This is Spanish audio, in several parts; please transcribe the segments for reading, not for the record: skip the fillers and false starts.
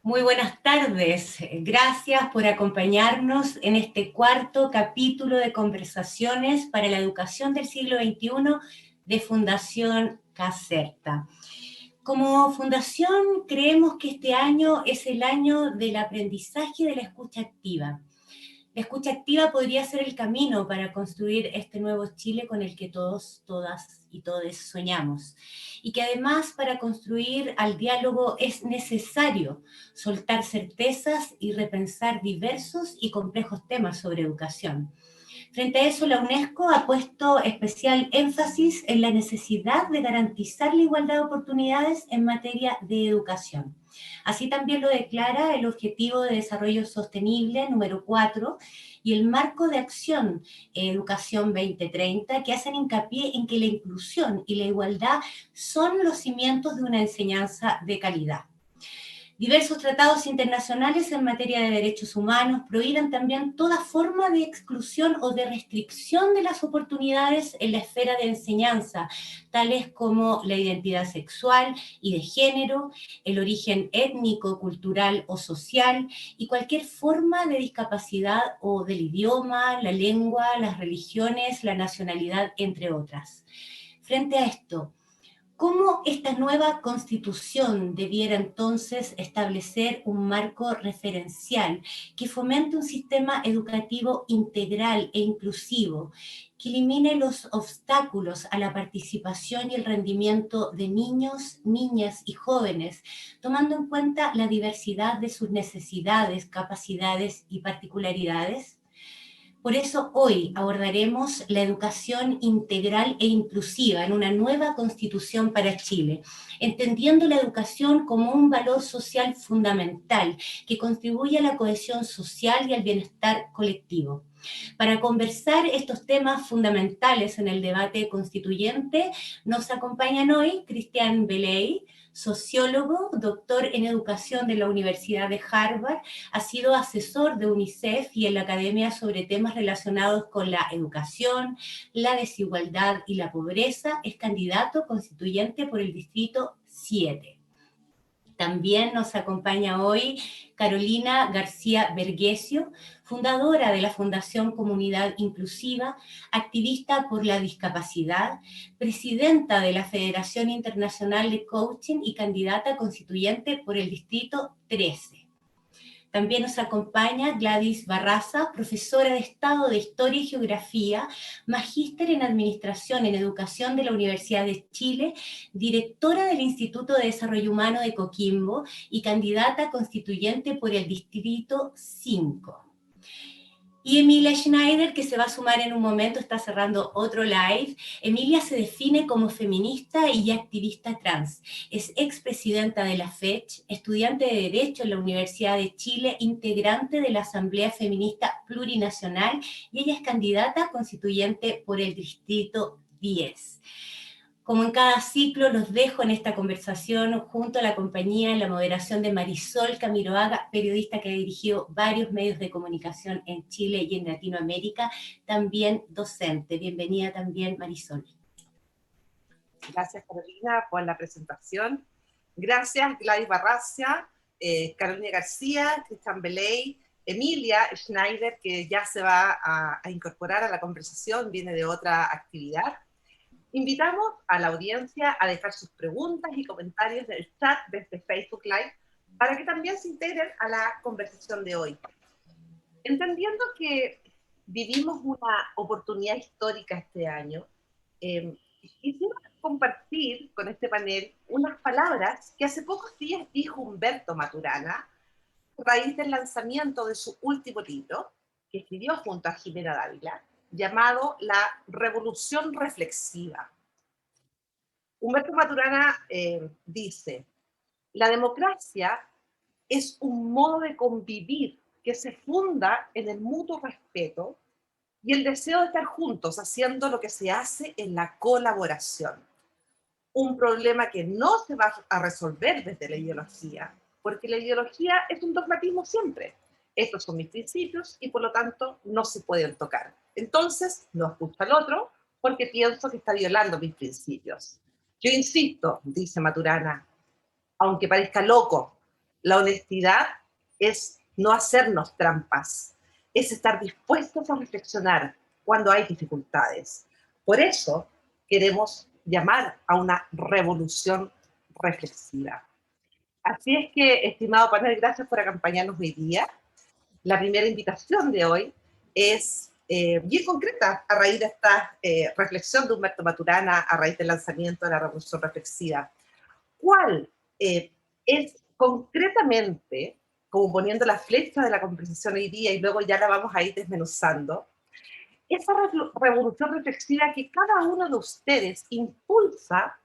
Muy buenas tardes. Gracias por acompañarnos en este cuarto capítulo de Conversaciones para la Educación del siglo XXI de Fundación Caserta. Como fundación creemos que este año es el año del aprendizaje de la escucha activa. La escucha activa podría ser el camino para construir este nuevo Chile con el que todos, todas y todes soñamos. Y que además para construir al diálogo es necesario soltar certezas y repensar diversos y complejos temas sobre educación. Frente a eso, la UNESCO ha puesto especial énfasis en la necesidad de garantizar la igualdad de oportunidades en materia de educación. Así también lo declara el Objetivo de Desarrollo Sostenible número 4 y el Marco de Acción Educación 2030, que hacen hincapié en que la inclusión y la igualdad son los cimientos de una enseñanza de calidad. Diversos tratados internacionales en materia de derechos humanos prohíben también toda forma de exclusión o de restricción de las oportunidades en la esfera de enseñanza, tales como la identidad sexual y de género, el origen étnico, cultural o social y cualquier forma de discapacidad o del idioma, la lengua, las religiones, la nacionalidad, entre otras. Frente a esto, ¿cómo esta nueva constitución debiera entonces establecer un marco referencial que fomente un sistema educativo integral e inclusivo, que elimine los obstáculos a la participación y el rendimiento de niños, niñas y jóvenes, tomando en cuenta la diversidad de sus necesidades, capacidades y particularidades? Por eso hoy abordaremos la educación integral e inclusiva en una nueva constitución para Chile, entendiendo la educación como un valor social fundamental que contribuye a la cohesión social y al bienestar colectivo. Para conversar estos temas fundamentales en el debate constituyente, nos acompañan hoy Cristian Beley, sociólogo, doctor en educación de la Universidad de Harvard, ha sido asesor de UNICEF y en la academia sobre temas relacionados con la educación, la desigualdad y la pobreza, es candidato constituyente por el Distrito 7. También nos acompaña hoy Carolina García Vergesio, fundadora de la Fundación Comunidad Inclusiva, activista por la discapacidad, presidenta de la Federación Internacional de Coaching y candidata constituyente por el Distrito 13. También nos acompaña Gladys Barraza, profesora de Estado de Historia y Geografía, magíster en Administración en Educación de la Universidad de Chile, directora del Instituto de Desarrollo Humano de Coquimbo y candidata constituyente por el Distrito 5. Y Emilia Schneider, que se va a sumar en un momento, está cerrando otro live. Emilia se define como feminista y activista trans. Es expresidenta de la FECH, estudiante de Derecho en la Universidad de Chile, integrante de la Asamblea Feminista Plurinacional y ella es candidata constituyente por el Distrito 10. Como en cada ciclo, los dejo en esta conversación junto a la compañía en la moderación de Marisol Camiroaga, periodista que ha dirigido varios medios de comunicación en Chile y en Latinoamérica, también docente. Bienvenida también, Marisol. Gracias, Carolina, por la presentación. Gracias, Gladys Barraza, Carolina García, Cristian Beley, Emilia Schneider, que ya se va a incorporar a la conversación, viene de otra actividad. Invitamos a la audiencia a dejar sus preguntas y comentarios en el chat de este Facebook Live para que también se integren a la conversación de hoy. Entendiendo que vivimos una oportunidad histórica este año, quisiera compartir con este panel unas palabras que hace pocos días dijo Humberto Maturana a raíz del lanzamiento de su último libro, que escribió junto a Jimena Dávila, llamado La Revolución Reflexiva. Humberto Maturana dice: la democracia es un modo de convivir que se funda en el mutuo respeto y el deseo de estar juntos haciendo lo que se hace en la colaboración. Un problema que no se va a resolver desde la ideología, porque la ideología es un dogmatismo siempre. Estos son mis principios y por lo tanto no se pueden tocar. Entonces no escucho al otro porque pienso que está violando mis principios. Yo insisto, dice Maturana, aunque parezca loco, La honestidad es no hacernos trampas, es estar dispuestos a reflexionar cuando hay dificultades. Por eso queremos llamar a una revolución reflexiva. Así es que, estimado panel, gracias por acompañarnos hoy día. La primera invitación de hoy es bien concreta a raíz de esta reflexión de Humberto Maturana, a raíz del lanzamiento de la Revolución Reflexiva. ¿Cuál es concretamente, como poniendo la flecha de la conversación hoy día y luego ya la vamos a ir desmenuzando, esa revolución reflexiva que cada uno de ustedes impulsa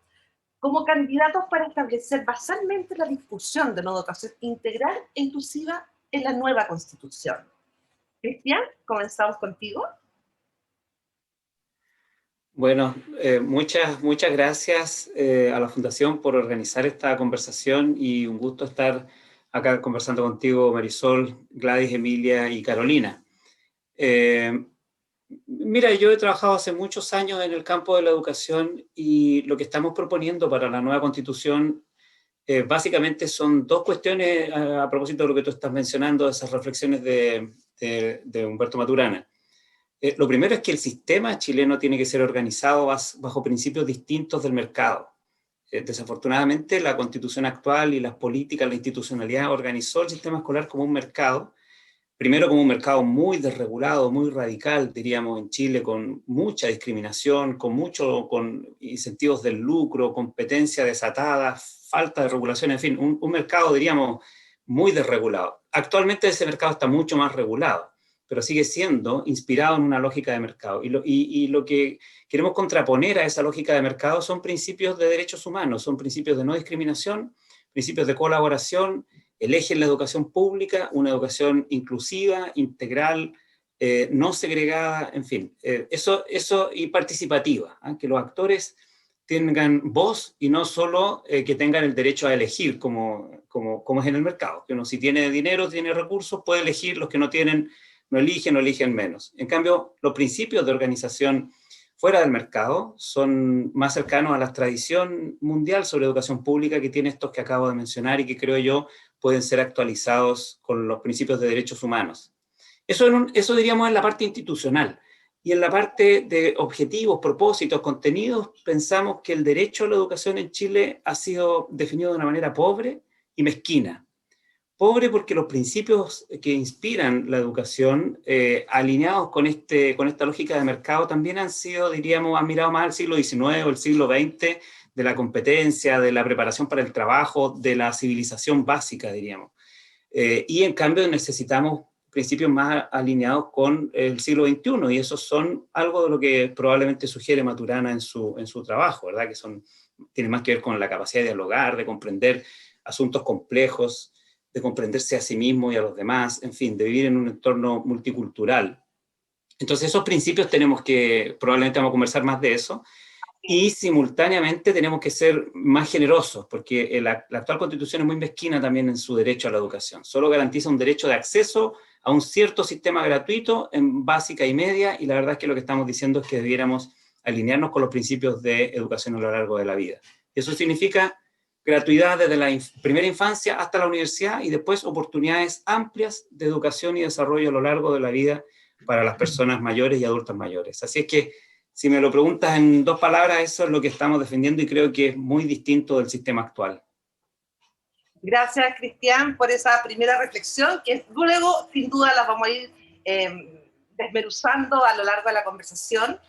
como candidatos para establecer basalmente la discusión de una educación integral e inclusiva en la nueva Constitución? Cristian, comenzamos contigo. Bueno, muchas gracias a la Fundación por organizar esta conversación y un gusto estar acá conversando contigo, Marisol, Gladys, Emilia y Carolina. Mira, yo he trabajado hace muchos años en el campo de la educación y lo que estamos proponiendo para la nueva Constitución básicamente son dos cuestiones a propósito de lo que tú estás mencionando, esas reflexiones de Humberto Maturana. Lo primero es que el sistema chileno tiene que ser organizado bajo principios distintos del mercado. Desafortunadamente, la Constitución actual y las políticas, la institucionalidad organizó el sistema escolar como un mercado, primero como un mercado muy desregulado, muy radical, diríamos, en Chile, con mucha discriminación, con incentivos del lucro, competencia desatada, falta de regulación, en fin, un mercado, diríamos, muy desregulado. Actualmente ese mercado está mucho más regulado, pero sigue siendo inspirado en una lógica de mercado. Y lo que queremos contraponer a esa lógica de mercado son principios de derechos humanos, son principios de no discriminación, principios de colaboración, el eje en la educación pública, una educación inclusiva, integral, no segregada, en fin, eso y participativa, ¿eh? Que los actores tengan voz y no solo que tengan el derecho a elegir como es en el mercado, que uno si tiene dinero, tiene recursos, puede elegir, los que no tienen no eligen menos. En cambio, los principios de organización fuera del mercado son más cercanos a la tradición mundial sobre educación pública que tiene estos que acabo de mencionar y que creo yo pueden ser actualizados con los principios de derechos humanos. Eso diríamos en la parte institucional. Y en la parte de objetivos, propósitos, contenidos, pensamos que el derecho a la educación en Chile ha sido definido de una manera pobre y mezquina. Pobre porque los principios que inspiran la educación, alineados con esta lógica de mercado, también han sido, diríamos, han mirado más al siglo XIX o el siglo XX, de la competencia, de la preparación para el trabajo, de la civilización básica, diríamos. Y en cambio necesitamos principios más alineados con el siglo XXI, y esos son algo de lo que probablemente sugiere Maturana en su trabajo, ¿verdad? Tiene más que ver con la capacidad de dialogar, de comprender asuntos complejos, de comprenderse a sí mismo y a los demás, en fin, de vivir en un entorno multicultural. Entonces esos principios probablemente vamos a conversar más de eso, y simultáneamente tenemos que ser más generosos, porque la actual Constitución es muy mezquina también en su derecho a la educación. Solo garantiza un derecho de acceso a un cierto sistema gratuito en básica y media, y la verdad es que lo que estamos diciendo es que debiéramos alinearnos con los principios de educación a lo largo de la vida. Eso significa gratuidad desde la primera infancia hasta la universidad y después oportunidades amplias de educación y desarrollo a lo largo de la vida para las personas mayores y adultas mayores. Así es que, si me lo preguntas en dos palabras, eso es lo que estamos defendiendo y creo que es muy distinto del sistema actual. Gracias, Cristian, por esa primera reflexión, que luego, sin duda, las vamos a ir desmenuzando a lo largo de la conversación.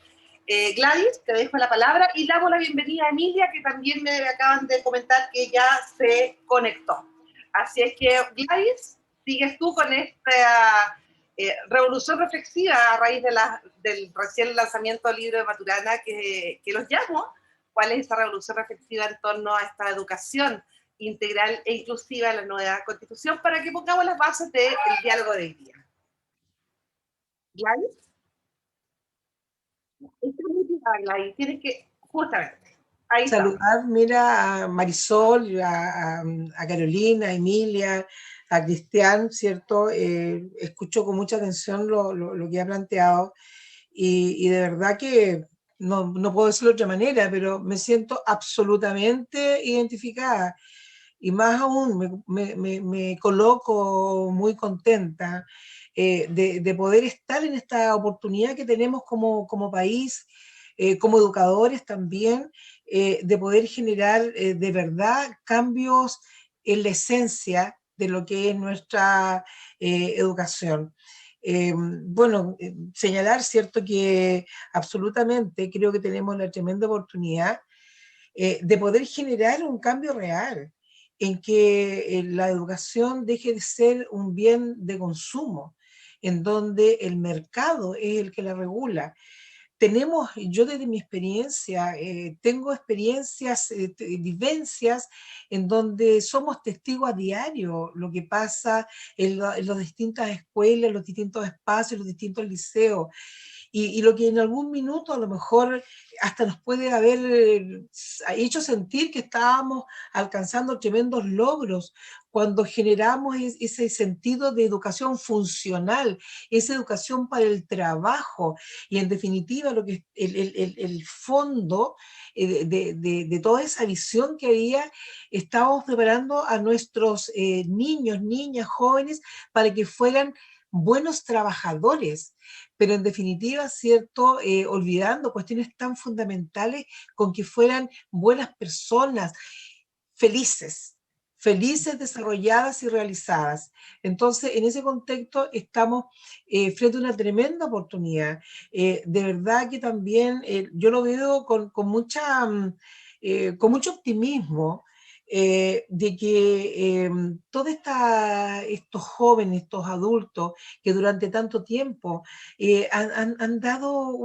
Gladys, te dejo la palabra y damos la bienvenida a Emilia, que también me acaban de comentar que ya se conectó. Así es que, Gladys, sigues tú con esta revolución reflexiva a raíz del recién lanzamiento del libro de Maturana, que los llamo. ¿Cuál es esa revolución reflexiva en torno a esta educación integral e inclusiva en la nueva Constitución, para que pongamos las bases del diálogo de hoy día? Gladys. Está muy bien, Gladys. Tienes que, justamente, ahí saludar, mira, a Marisol, a Carolina, a Emilia, a Cristian, ¿cierto? Escucho con mucha atención lo que ha planteado y de verdad que no puedo decirlo de otra manera, pero me siento absolutamente identificada. y más aún me coloco muy contenta de poder estar en esta oportunidad que tenemos como país, como educadores también, de poder generar de verdad cambios en la esencia de lo que es nuestra educación. Bueno, señalar, cierto, que absolutamente creo que tenemos la tremenda oportunidad de poder generar un cambio real, en que la educación deje de ser un bien de consumo, en donde el mercado es el que la regula. Yo desde mi experiencia, tengo experiencias, vivencias en donde somos testigos a diario lo que pasa en las distintas escuelas, los distintos espacios, los distintos liceos. Y lo que en algún minuto a lo mejor hasta nos puede haber hecho sentir que estábamos alcanzando tremendos logros cuando generamos ese sentido de educación funcional, esa educación para el trabajo, y en definitiva lo que el fondo de toda esa visión que había, estábamos preparando a nuestros niños, niñas, jóvenes, para que fueran buenos trabajadores, pero en definitiva, ¿cierto? Olvidando cuestiones tan fundamentales con que fueran buenas personas, felices, felices, desarrolladas y realizadas. Entonces, en ese contexto estamos frente a una tremenda oportunidad. De verdad que también yo lo veo con mucho optimismo, de que todos estos jóvenes, estos adultos que durante tanto tiempo han dado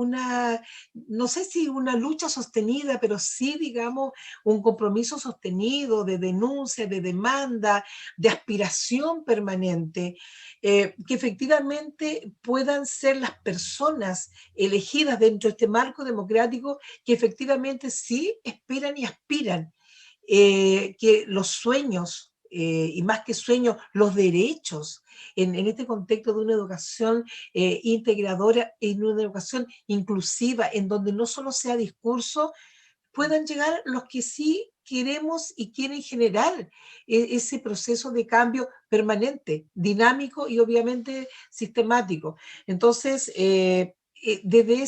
no sé si una lucha sostenida, pero sí, digamos, un compromiso sostenido de denuncia, de demanda, de aspiración permanente, que efectivamente puedan ser las personas elegidas dentro de este marco democrático que efectivamente sí esperan y aspiran, que los sueños, y más que sueños, los derechos, en este contexto de una educación integradora, en una educación inclusiva, en donde no solo sea discurso, puedan llegar los que sí queremos y quieren generar ese proceso de cambio permanente, dinámico y obviamente sistemático. Entonces, desde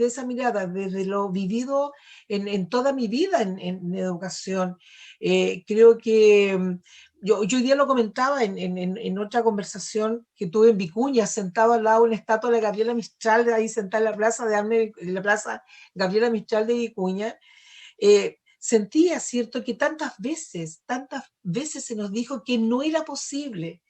esa mirada, desde lo vivido en toda mi vida en educación, creo que yo hoy día lo comentaba en otra conversación que tuve en Vicuña, sentado al lado de una estatua de Gabriela Mistral, ahí sentada en la plaza en la plaza Gabriela Mistral de Vicuña. Sentía, ¿cierto?, que tantas veces se nos dijo que no era posible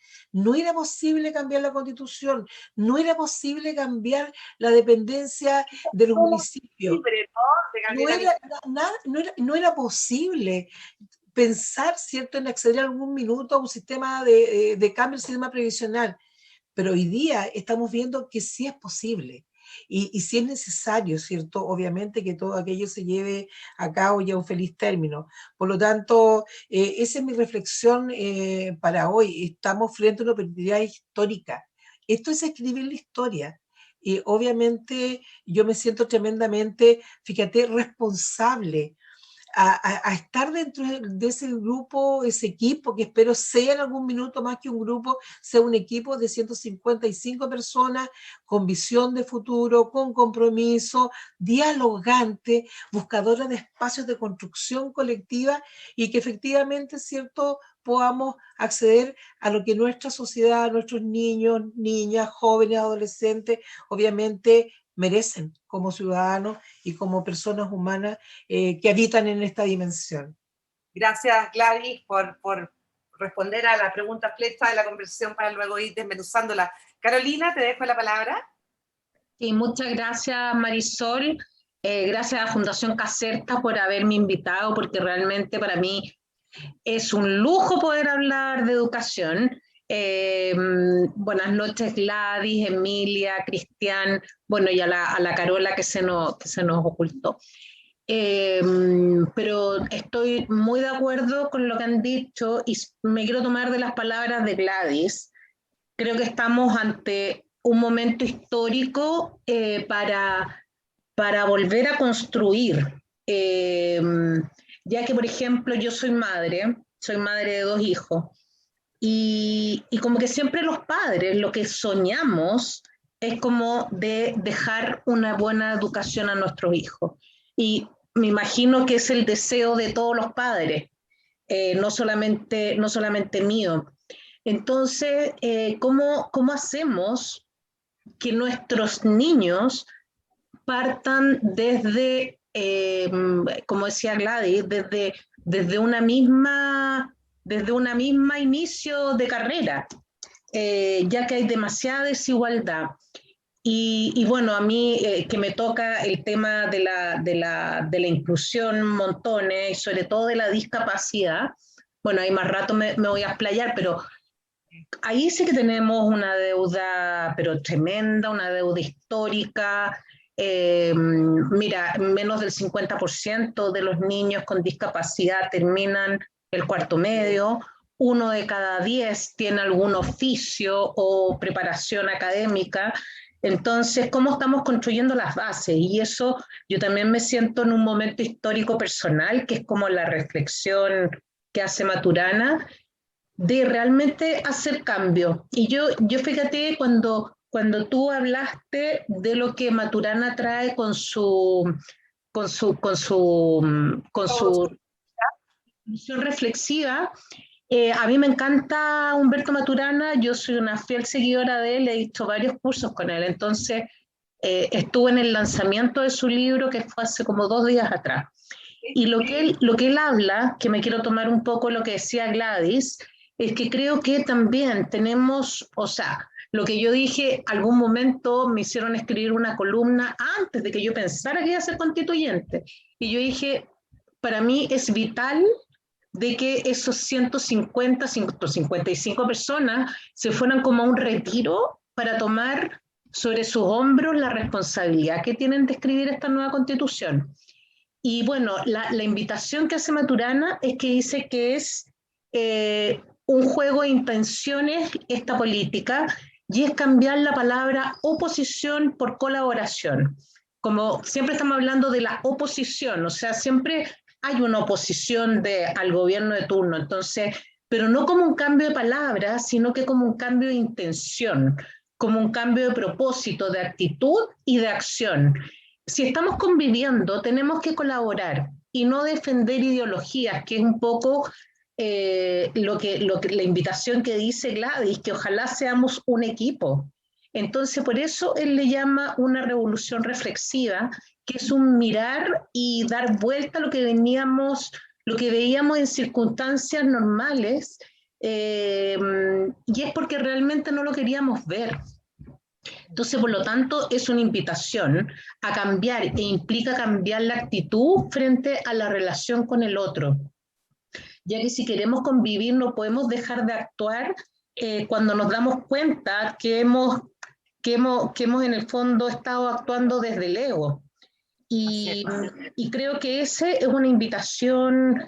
cambiar la Constitución, no era posible cambiar la dependencia de los municipios. No era posible pensar, ¿cierto?, en acceder algún minuto a un sistema de cambio del sistema previsional. Pero hoy día estamos viendo que sí es posible. Y si es necesario, ¿cierto? Obviamente que todo aquello se lleve a cabo y a un feliz término. Por lo tanto, esa es mi reflexión para hoy. Estamos frente a una oportunidad histórica. Esto es escribir la historia. Y obviamente yo me siento tremendamente, fíjate, responsable a estar dentro de ese grupo, ese equipo, que espero sea en algún minuto más que un grupo, sea un equipo de 155 personas con visión de futuro, con compromiso, dialogante, buscadora de espacios de construcción colectiva y que efectivamente, ¿cierto?, podamos acceder a lo que nuestra sociedad, nuestros niños, niñas, jóvenes, adolescentes, obviamente merecen como ciudadanos y como personas humanas que habitan en esta dimensión. Gracias, Gladys, por responder a la pregunta flecha de la conversación para luego ir desmenuzándola. Carolina, te dejo la palabra. Sí, muchas gracias, Marisol. Gracias a Fundación Caserta por haberme invitado, porque realmente para mí es un lujo poder hablar de educación. Buenas noches, Gladys, Emilia, Cristian, bueno, y a la Carola que se nos ocultó. Pero estoy muy de acuerdo con lo que han dicho y me quiero tomar de las palabras de Gladys. Creo que estamos ante un momento histórico para volver a construir. Ya que, por ejemplo, yo soy madre, soy madre de 2 hijos. Y como que siempre los padres lo que soñamos es como de dejar una buena educación a nuestros hijos. Y me imagino que es el deseo de todos los padres, no solamente mío. Entonces, ¿cómo hacemos que nuestros niños partan desde, como decía Gladys, desde una misma inicio de carrera, ya que hay demasiada desigualdad? Y bueno, a mí que me toca el tema de la inclusión montones, y sobre todo de la discapacidad, bueno, ahí más rato me voy a explayar, pero ahí sí que tenemos una deuda, pero tremenda, una deuda histórica. Mira, menos del 50% de los niños con discapacidad terminan el cuarto medio, 1 de cada 10 tiene algún oficio o preparación académica. Entonces, ¿cómo estamos construyendo las bases? Y eso yo también me siento en un momento histórico personal, que es como la reflexión que hace Maturana, de realmente hacer cambio. Y yo fíjate, cuando tú hablaste de lo que Maturana trae con su visión reflexiva, a mí me encanta Humberto Maturana, yo soy una fiel seguidora de él, he visto varios cursos con él, entonces estuve en el lanzamiento de su libro, que fue hace como 2 días atrás. Y lo que él habla, que me quiero tomar un poco lo que decía Gladys, es que creo que también tenemos, o sea, lo que yo dije, algún momento me hicieron escribir una columna antes de que yo pensara que iba a ser constituyente. Y yo dije, para mí es vital de que esos 155 personas se fueran como a un retiro para tomar sobre sus hombros la responsabilidad que tienen de escribir esta nueva constitución. Y bueno, la invitación que hace Maturana es que dice que es un juego de intenciones esta política, y es cambiar la palabra oposición por colaboración. Como siempre estamos hablando de la oposición, o sea, siempre hay una oposición al gobierno de turno, entonces, pero no como un cambio de palabras, sino que como un cambio de intención, como un cambio de propósito, de actitud y de acción. Si estamos conviviendo, tenemos que colaborar y no defender ideologías, que es un poco la invitación que dice Gladys, que ojalá seamos un equipo. Entonces, por eso él le llama una revolución reflexiva, que es un mirar y dar vuelta a lo que veíamos en circunstancias normales, y es porque realmente no lo queríamos ver. Entonces, por lo tanto, es una invitación a cambiar, e implica cambiar la actitud frente a la relación con el otro, ya que si queremos convivir no podemos dejar de actuar cuando nos damos cuenta que hemos en el fondo estado actuando desde el ego. Y creo que esa es una invitación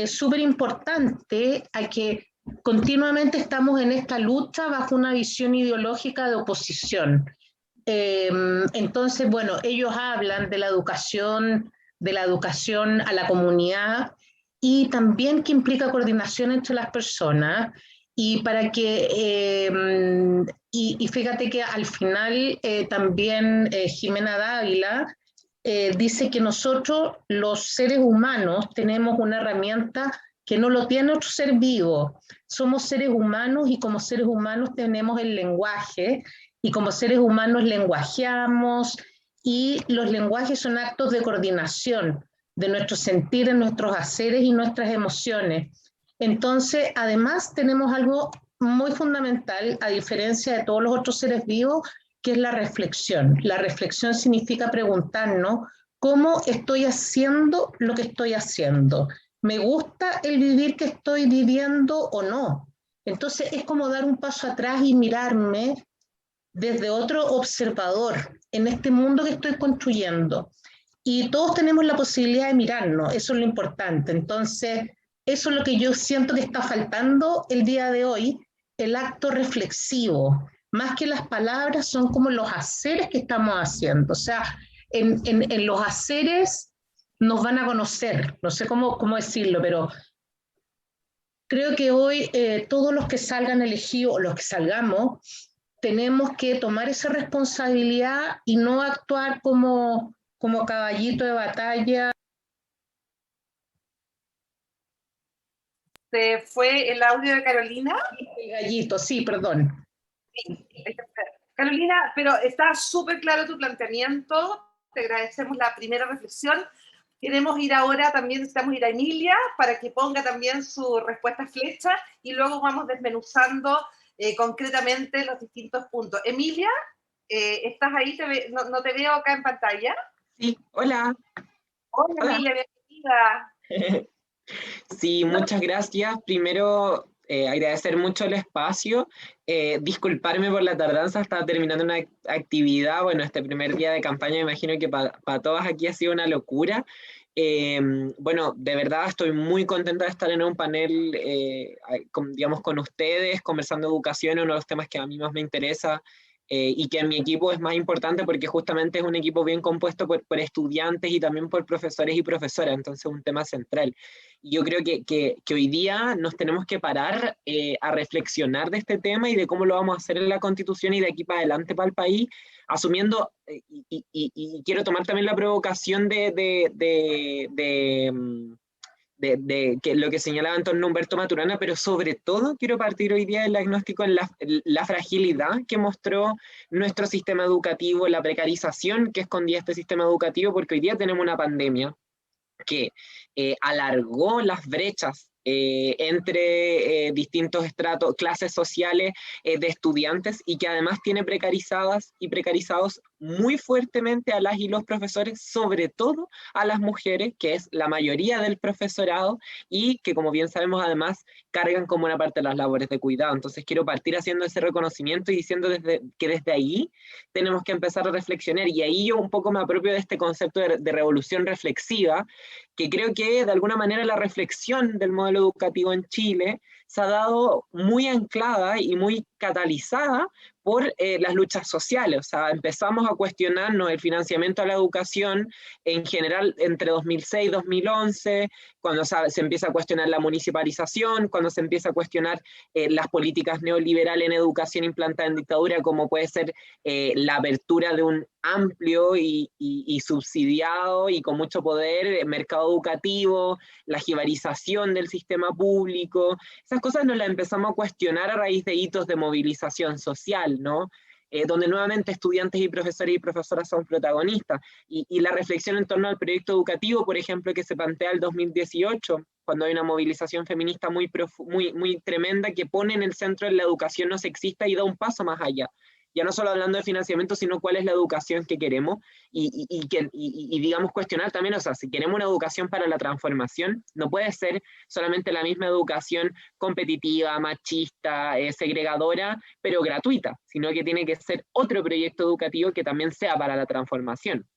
súper importante a que continuamente estamos en esta lucha bajo una visión ideológica de oposición. Entonces, bueno, ellos hablan de la educación a la comunidad, y también que implica coordinación entre las personas, y para que, y fíjate que al final también Jimena Dávila dice que nosotros, los seres humanos, tenemos una herramienta que no lo tiene otro ser vivo. Somos seres humanos, y como seres humanos tenemos el lenguaje, y como seres humanos lenguajeamos, y los lenguajes son actos de coordinación de nuestros sentires, nuestros haceres y nuestras emociones. Entonces, además tenemos algo muy fundamental, a diferencia de todos los otros seres vivos, que es la reflexión. La reflexión significa preguntarnos cómo estoy haciendo lo que estoy haciendo. ¿Me gusta el vivir que estoy viviendo o no? Entonces es como dar un paso atrás y mirarme desde otro observador en este mundo que estoy construyendo. Y todos tenemos la posibilidad de mirarnos, eso es lo importante. Entonces, eso es lo que yo siento que está faltando el día de hoy, el acto reflexivo. Más que las palabras, son como los haceres que estamos haciendo. O sea, en los haceres nos van a conocer, no sé cómo decirlo, pero creo que hoy todos los que salgan elegidos, o los que salgamos, tenemos que tomar esa responsabilidad y no actuar como caballito de batalla. ¿Se fue el audio de Carolina? El gallito, sí, perdón. Sí. Carolina, pero está súper claro tu planteamiento, te agradecemos la primera reflexión. Queremos ir ahora, también necesitamos ir a Emilia para que ponga también su respuesta flecha y luego vamos desmenuzando concretamente los distintos puntos. Emilia, ¿estás ahí? No te veo acá en pantalla. Sí, hola. Hola, Emilia, bienvenida. Sí, muchas gracias. Primero, agradecer mucho el espacio. Disculparme por la tardanza, estaba terminando una actividad. Bueno, este primer día de campaña me imagino que para todas aquí ha sido una locura. Bueno, de verdad estoy muy contenta de estar en un panel, digamos, con ustedes, conversando educación, uno de los temas que a mí más me interesa. Y que en mi equipo es más importante porque justamente es un equipo bien compuesto por estudiantes y también por profesores y profesoras, entonces es un tema central. Y yo creo que hoy día nos tenemos que parar a reflexionar de este tema y de cómo lo vamos a hacer en la Constitución y de aquí para adelante para el país, asumiendo, y quiero tomar también la provocación de que lo que señalaba Antonio Humberto Maturana, pero sobre todo quiero partir hoy día del diagnóstico en la fragilidad que mostró nuestro sistema educativo, la precarización que escondía este sistema educativo, porque hoy día tenemos una pandemia que alargó las brechas entre distintos estratos, clases sociales de estudiantes y que además tiene precarizadas y precarizados muy fuertemente a las y los profesores, sobre todo a las mujeres, que es la mayoría del profesorado y que, como bien sabemos, además cargan como una parte de las labores de cuidado. Entonces quiero partir haciendo ese reconocimiento y diciendo que desde ahí tenemos que empezar a reflexionar, y ahí yo un poco me apropio de este concepto de revolución reflexiva, que creo que de alguna manera la reflexión del modelo educativo en Chile se ha dado muy anclada y muy catalizada por las luchas sociales. O sea, empezamos a cuestionarnos el financiamiento a la educación en general entre 2006 y 2011, cuando se empieza a cuestionar la municipalización, cuando se empieza a cuestionar las políticas neoliberales en educación implantadas en dictadura, como puede ser la apertura de un amplio y subsidiado y con mucho poder mercado educativo, la jibarización del sistema público. Esas cosas nos las empezamos a cuestionar a raíz de hitos de movilización social, ¿no? Donde nuevamente estudiantes y profesores y profesoras son protagonistas. Y la reflexión en torno al proyecto educativo, por ejemplo, que se plantea el 2018, cuando hay una movilización feminista muy tremenda que pone en el centro la educación no sexista y da un paso más allá. Ya no solo hablando de financiamiento, sino cuál es la educación que queremos y digamos, cuestionar también, o sea, si queremos una educación para la transformación, no puede ser solamente la misma educación competitiva, machista, segregadora, pero gratuita, sino que tiene que ser otro proyecto educativo que también sea para la transformación.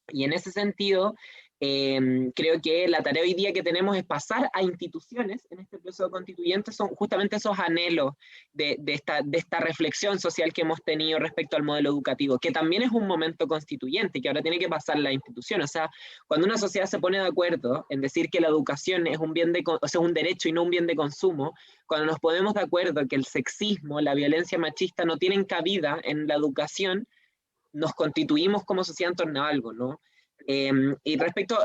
Y en ese sentido, creo que la tarea hoy día que tenemos es pasar a instituciones en este proceso constituyente, son justamente esos anhelos de esta reflexión social que hemos tenido respecto al modelo educativo, que también es un momento constituyente, que ahora tiene que pasar la institución. O sea, cuando una sociedad se pone de acuerdo en decir que la educación es un un derecho y no un bien de consumo, cuando nos ponemos de acuerdo que el sexismo, la violencia machista no tienen cabida en la educación, nos constituimos como sociedad en torno a algo, ¿no? Y respecto,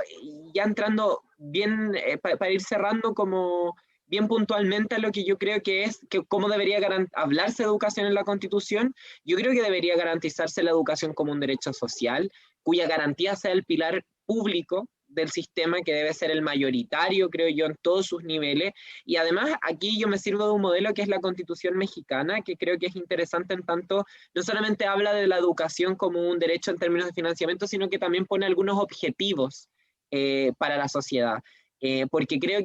ya entrando bien, para ir cerrando como bien puntualmente a lo que yo creo que es, que cómo debería hablarse de educación en la Constitución, yo creo que debería garantizarse la educación como un derecho social, cuya garantía sea el pilar público del sistema, que debe ser el mayoritario, creo yo, en todos sus niveles. Y además aquí yo me sirvo de un modelo que es la Constitución mexicana, que creo que es interesante en tanto no solamente habla de la educación como un derecho en términos de financiamiento, sino que también pone algunos objetivos para la sociedad. Porque creo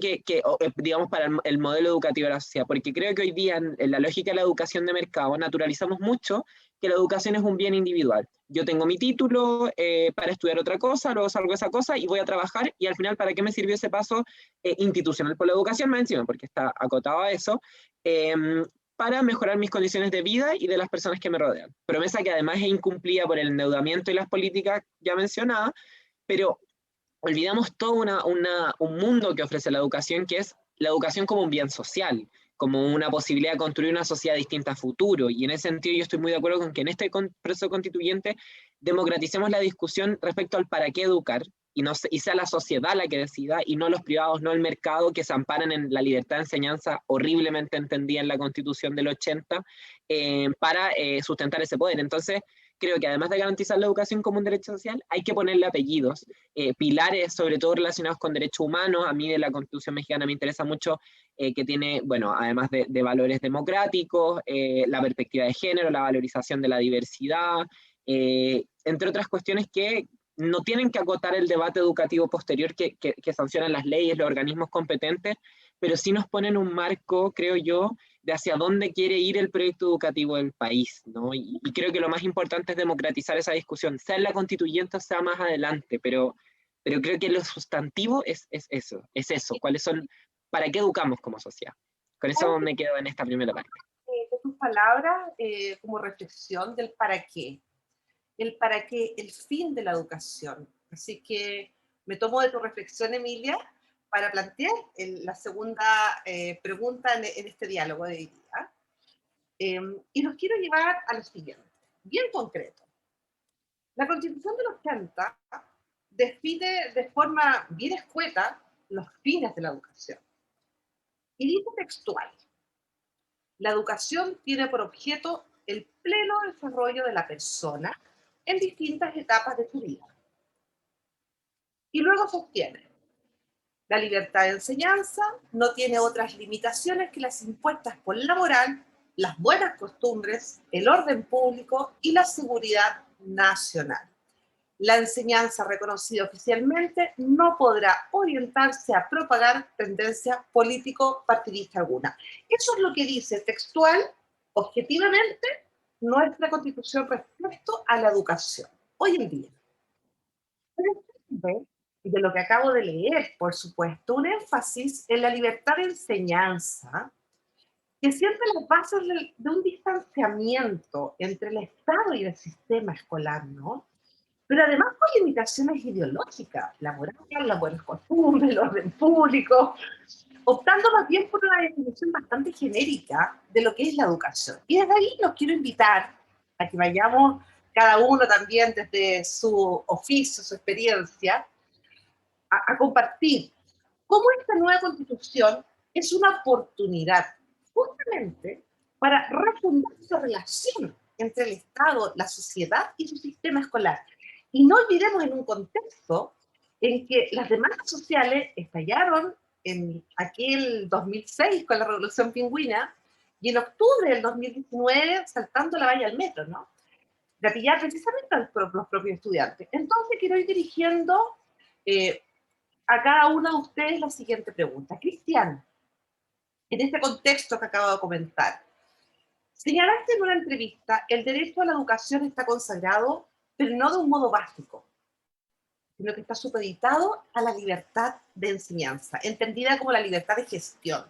digamos, para el modelo educativo de la sociedad, porque creo que hoy día en la lógica de la educación de mercado naturalizamos mucho que la educación es un bien individual. Yo tengo mi título para estudiar otra cosa, luego salgo de esa cosa y voy a trabajar, y al final, ¿para qué me sirvió ese paso institucional por la educación? Más encima, porque está acotado a eso, para mejorar mis condiciones de vida y de las personas que me rodean. Promesa que además es incumplida por el endeudamiento y las políticas ya mencionadas, pero olvidamos todo un mundo que ofrece la educación, que es la educación como un bien social, como una posibilidad de construir una sociedad distinta a futuro. Y en ese sentido yo estoy muy de acuerdo con que en este proceso constituyente democraticemos la discusión respecto al para qué educar, y sea la sociedad la que decida, y no los privados, no el mercado, que se amparan en la libertad de enseñanza horriblemente entendida en la Constitución del 80, para sustentar ese poder. Entonces, creo que además de garantizar la educación como un derecho social, hay que ponerle apellidos, pilares sobre todo relacionados con derechos humanos. A mí de la Constitución mexicana me interesa mucho que tiene, bueno, además de valores democráticos, la perspectiva de género, la valorización de la diversidad, entre otras cuestiones que no tienen que acotar el debate educativo posterior que sancionan las leyes, los organismos competentes, pero sí nos ponen un marco, creo yo, de hacia dónde quiere ir el proyecto educativo del país, ¿no? Y creo que lo más importante es democratizar esa discusión, sea en la constituyente o sea más adelante, pero creo que lo sustantivo es eso, cuáles son, para qué educamos como sociedad. Con eso me quedo en esta primera parte. De tus palabras, como reflexión del para qué. El para qué, el fin de la educación. Así que me tomo de tu reflexión, Emilia, para plantear la segunda pregunta en este diálogo de hoy día. Y los quiero llevar a lo siguiente, bien concreto. La Constitución del 80 define de forma bien escueta los fines de la educación. Y dice textual: la educación tiene por objeto el pleno desarrollo de la persona en distintas etapas de su vida. Y luego sostiene: la libertad de enseñanza no tiene otras limitaciones que las impuestas por la moral, las buenas costumbres, el orden público y la seguridad nacional. La enseñanza reconocida oficialmente no podrá orientarse a propagar tendencia político-partidista alguna. Eso es lo que dice textual, objetivamente, nuestra Constitución respecto a la educación hoy en día. De lo que acabo de leer, por supuesto, un énfasis en la libertad de enseñanza que siente las bases de un distanciamiento entre el Estado y el sistema escolar, ¿no? Pero además con limitaciones ideológicas, la moral, las buenas costumbres, el orden público, optando más bien por una definición bastante genérica de lo que es la educación. Y desde ahí los quiero invitar a que vayamos cada uno también desde su oficio, su experiencia, a compartir cómo esta nueva Constitución es una oportunidad justamente para refundar esa relación entre el Estado, la sociedad y su sistema escolar. Y no olvidemos en un contexto en que las demandas sociales estallaron en aquel 2006 con la Revolución Pingüina y en octubre del 2019 saltando la valla al metro, ¿no? Gatillar precisamente a los propios estudiantes. Entonces quiero ir dirigiendo a cada uno de ustedes la siguiente pregunta. Cristian, en este contexto que acabo de comentar, señalaste en una entrevista: el derecho a la educación está consagrado, pero no de un modo básico, sino que está supeditado a la libertad de enseñanza, entendida como la libertad de gestión.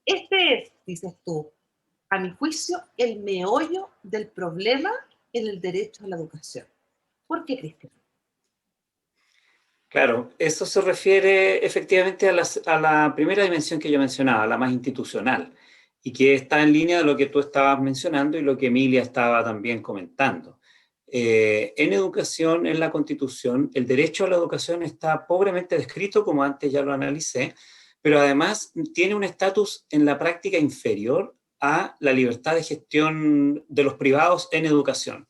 Este es, dices tú, a mi juicio, el meollo del problema en el derecho a la educación. ¿Por qué, Cristian? Claro, eso se refiere efectivamente a la primera dimensión que yo mencionaba, la más institucional, y que está en línea de lo que tú estabas mencionando y lo que Emilia estaba también comentando. En educación, en la Constitución, el derecho a la educación está pobremente descrito, como antes ya lo analicé, pero además tiene un estatus en la práctica inferior a la libertad de gestión de los privados en educación,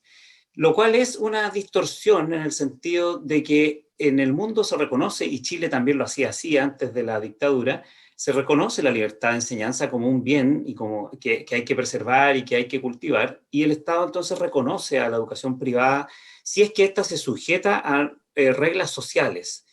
lo cual es una distorsión en el sentido de que en el mundo se reconoce, y Chile también lo hacía así antes de la dictadura, se reconoce la libertad de enseñanza como un bien y como que hay que preservar y que hay que cultivar, y el Estado entonces reconoce a la educación privada si es que ésta se sujeta a reglas sociales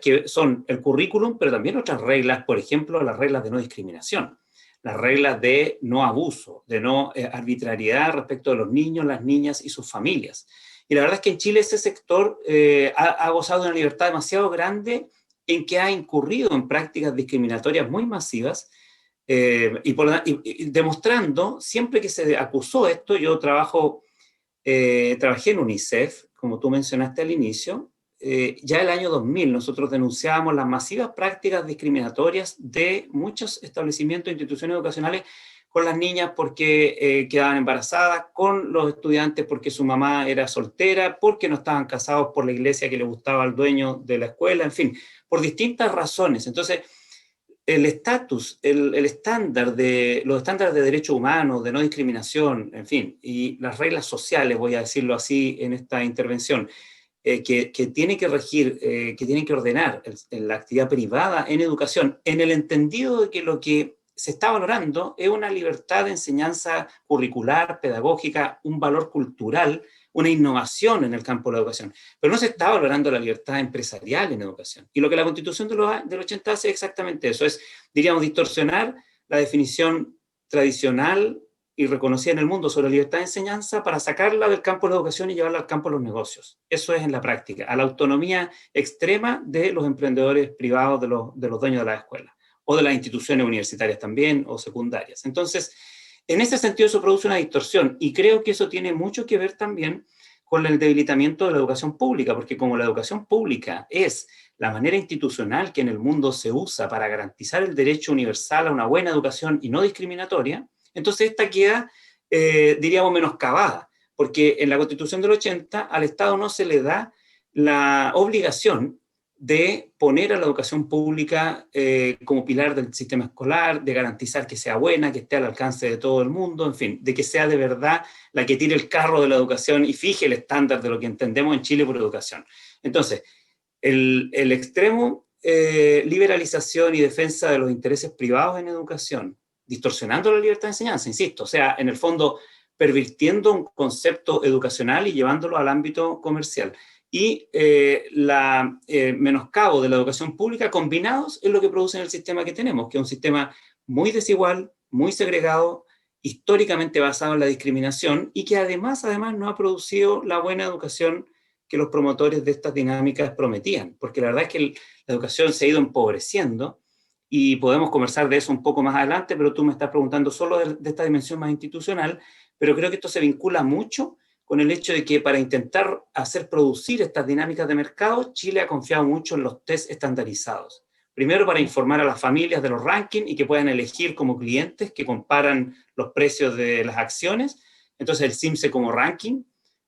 que son el currículum, pero también otras reglas, por ejemplo, las reglas de no discriminación, las reglas de no abuso, de no arbitrariedad respecto de los niños, las niñas y sus familias. Y la verdad es que en Chile ese sector ha gozado de una libertad demasiado grande en que ha incurrido en prácticas discriminatorias muy masivas y demostrando, siempre que se acusó esto, yo trabajé en UNICEF, como tú mencionaste al inicio, ya el año 2000 nosotros denunciábamos las masivas prácticas discriminatorias de muchos establecimientos e instituciones educacionales con las niñas porque quedaban embarazadas, con los estudiantes porque su mamá era soltera, porque no estaban casados por la iglesia que le gustaba al dueño de la escuela, en fin, por distintas razones. Entonces, el estatus, el estándar de, los estándares de derechos humanos, de no discriminación, en fin, y las reglas sociales, voy a decirlo así en esta intervención, que tienen que regir, que tienen que ordenar la actividad privada en educación, en el entendido de que lo que se está valorando es una libertad de enseñanza curricular, pedagógica, un valor cultural, una innovación en el campo de la educación. Pero no se está valorando la libertad empresarial en educación. Y lo que la Constitución del 80 hace es exactamente eso, es, diríamos, distorsionar la definición tradicional y reconocida en el mundo sobre la libertad de enseñanza para sacarla del campo de la educación y llevarla al campo de los negocios. Eso es en la práctica, a la autonomía extrema de los emprendedores privados, de los dueños de las escuelas, o de las instituciones universitarias también, o secundarias. Entonces, en ese sentido eso produce una distorsión, y creo que eso tiene mucho que ver también con el debilitamiento de la educación pública, porque como la educación pública es la manera institucional que en el mundo se usa para garantizar el derecho universal a una buena educación y no discriminatoria, entonces esta queda, diríamos, menoscabada, porque en la Constitución del 80 al Estado no se le da la obligación de poner a la educación pública como pilar del sistema escolar, de garantizar que sea buena, que esté al alcance de todo el mundo, en fin, de que sea de verdad la que tire el carro de la educación y fije el estándar de lo que entendemos en Chile por educación. Entonces, el extremo liberalización y defensa de los intereses privados en educación, distorsionando la libertad de enseñanza, insisto, o sea, en el fondo, pervirtiendo un concepto educacional y llevándolo al ámbito comercial, y la menoscabo de la educación pública combinados es lo que produce en el sistema que tenemos, que es un sistema muy desigual, muy segregado, históricamente basado en la discriminación y que además no ha producido la buena educación que los promotores de estas dinámicas prometían, porque la verdad es que la educación se ha ido empobreciendo y podemos conversar de eso un poco más adelante, pero tú me estás preguntando solo de esta dimensión más institucional, pero creo que esto se vincula mucho con el hecho de que para intentar hacer producir estas dinámicas de mercado, Chile ha confiado mucho en los test estandarizados. Primero para informar a las familias de los rankings y que puedan elegir como clientes que comparan los precios de las acciones, entonces el CIMSE como ranking,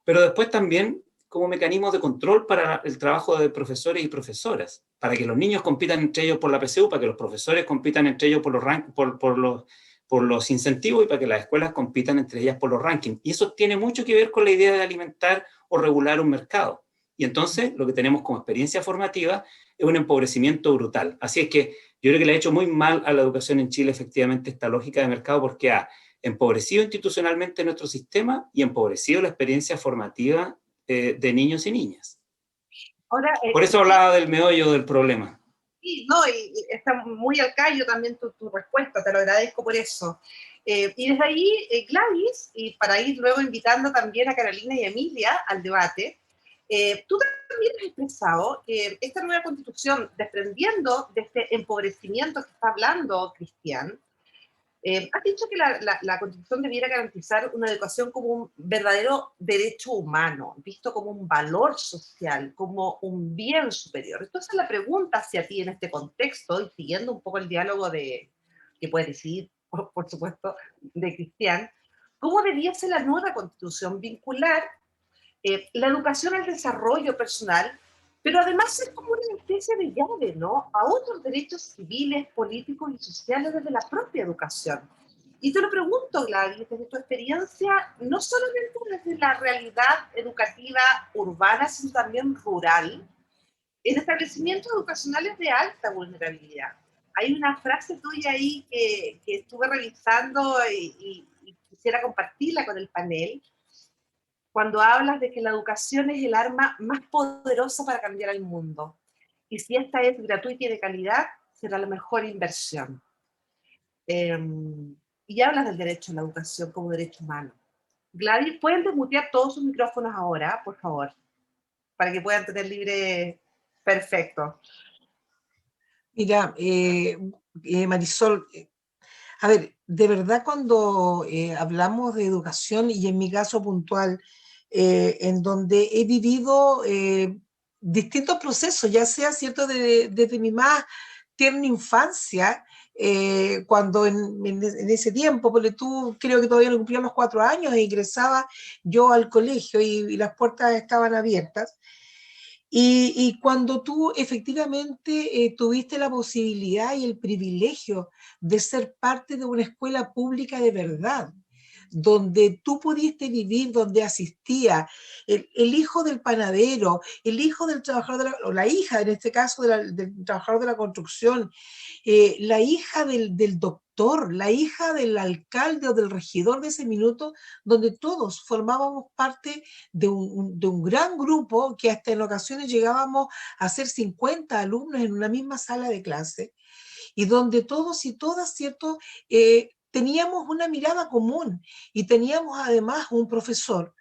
pero después también como mecanismos de control para el trabajo de profesores y profesoras, para que los niños compitan entre ellos por la PSU, para que los profesores compitan entre ellos por los incentivos y para que las escuelas compitan entre ellas por los rankings. Y eso tiene mucho que ver con la idea de alimentar o regular un mercado. Y entonces lo que tenemos como experiencia formativa es un empobrecimiento brutal. Así es que yo creo que le ha hecho muy mal a la educación en Chile efectivamente esta lógica de mercado, porque ha empobrecido institucionalmente nuestro sistema y empobrecido la experiencia formativa de niños y niñas. Ahora, por eso hablaba del meollo del problema. Sí, no, y está muy al callo también tu respuesta, te lo agradezco por eso. Y desde ahí, Gladys, y para ir luego invitando también a Carolina y Emilia al debate, tú también has expresado que esta nueva constitución, desprendiendo de este empobrecimiento que está hablando Cristian, has dicho que la Constitución debiera garantizar una educación como un verdadero derecho humano, visto como un valor social, como un bien superior. Entonces la pregunta hacia ti en este contexto, y siguiendo un poco el diálogo que puedes decidir, por supuesto, de Cristian, ¿cómo debiese la nueva Constitución vincular la educación al desarrollo personal, pero además es como una especie de llave, ¿no?, a otros derechos civiles, políticos y sociales desde la propia educación? Y te lo pregunto, Gladys, desde tu experiencia, no solamente desde la realidad educativa urbana, sino también rural, en establecimientos educacionales de alta vulnerabilidad. Hay una frase tuya ahí que estuve revisando y quisiera compartirla con el panel, cuando hablas de que la educación es el arma más poderosa para cambiar el mundo. Y si esta es gratuita y de calidad, será la mejor inversión. Y hablas del derecho a la educación como derecho humano. Gladys, ¿pueden desmutear todos sus micrófonos ahora, por favor? Para que puedan tener libre... Perfecto. Mira, Marisol, a ver, de verdad cuando hablamos de educación, y en mi caso puntual, en donde he vivido distintos procesos, ya sea, ¿cierto?, desde mi más tierna infancia, cuando en ese tiempo, porque tú creo que todavía no cumplía los 4 años, e ingresaba yo al colegio y las puertas estaban abiertas. Y cuando tú efectivamente tuviste la posibilidad y el privilegio de ser parte de una escuela pública de verdad, donde tú pudiste vivir, donde asistía el hijo del panadero, el hijo del trabajador, o la hija en este caso del trabajador de la construcción, la hija del doctor, la hija del alcalde o del regidor de ese minuto, donde todos formábamos parte de un gran grupo que hasta en ocasiones llegábamos a ser 50 alumnos en una misma sala de clase, y donde todos y todas, ¿cierto?, teníamos una mirada común y teníamos además un profesor,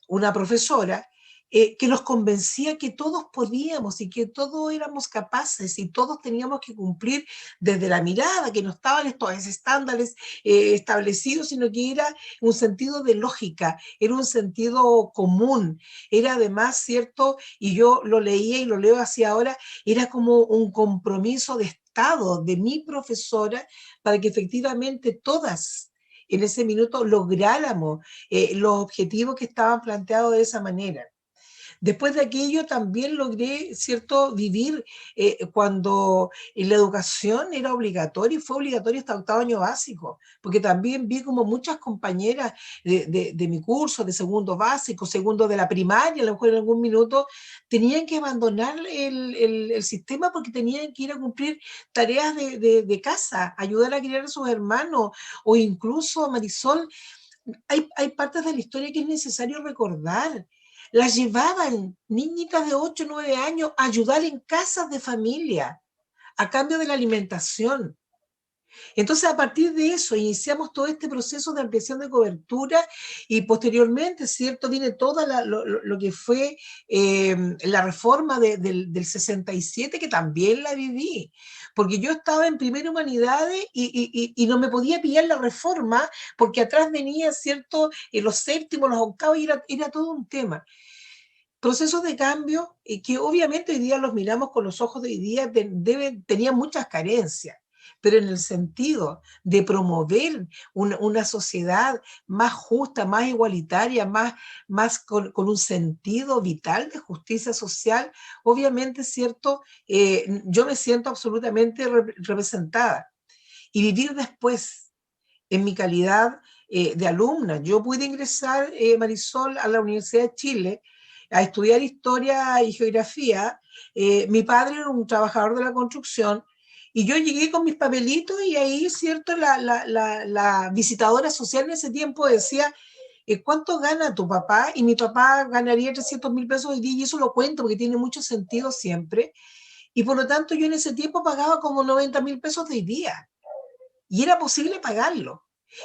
una profesora, que nos convencía que todos podíamos y que todos éramos capaces y todos teníamos que cumplir desde la mirada, que no estaban estos estándares establecidos, sino que era un sentido de lógica, era un sentido común, era además, ¿cierto? Y yo lo leía y lo leo hacia ahora, era como un compromiso de Estado de mi profesora para que efectivamente todas en ese minuto lográramos los objetivos que estaban planteados de esa manera. Después de aquello también logré, ¿cierto?, vivir cuando la educación era obligatoria y fue obligatoria hasta 8º año básico, porque también vi como muchas compañeras de mi curso, de segundo básico, segundo de la primaria, a lo mejor en algún minuto, tenían que abandonar el sistema porque tenían que ir a cumplir tareas de casa, ayudar a criar a sus hermanos, o incluso, Marisol, hay partes de la historia que es necesario recordar. Las llevaban niñitas de 8 o 9 años a ayudar en casas de familia a cambio de la alimentación. Entonces, a partir de eso, iniciamos todo este proceso de ampliación de cobertura y posteriormente, ¿cierto?, viene toda lo que fue la reforma del 67, que también la viví, porque yo estaba en Primera Humanidades y no me podía pillar la reforma porque atrás venía, ¿cierto?, los séptimos, los octavos, y era todo un tema. Procesos de cambio que obviamente hoy día los miramos con los ojos de hoy día, tenían muchas carencias, pero en el sentido de promover una sociedad más justa, más igualitaria, más con un sentido vital de justicia social, obviamente, ¿cierto? Yo me siento absolutamente representada. Y vivir después, en mi calidad de alumna, yo pude ingresar, Marisol, a la Universidad de Chile, a estudiar historia y geografía. Mi padre era un trabajador de la construcción y yo llegué con mis papelitos y ahí, ¿cierto?, la visitadora social en ese tiempo decía, ¿cuánto gana tu papá? Y mi papá ganaría 300.000 pesos hoy día, y eso lo cuento porque tiene mucho sentido siempre. Y por lo tanto yo en ese tiempo pagaba como 90.000 pesos de hoy día y era posible pagarlo.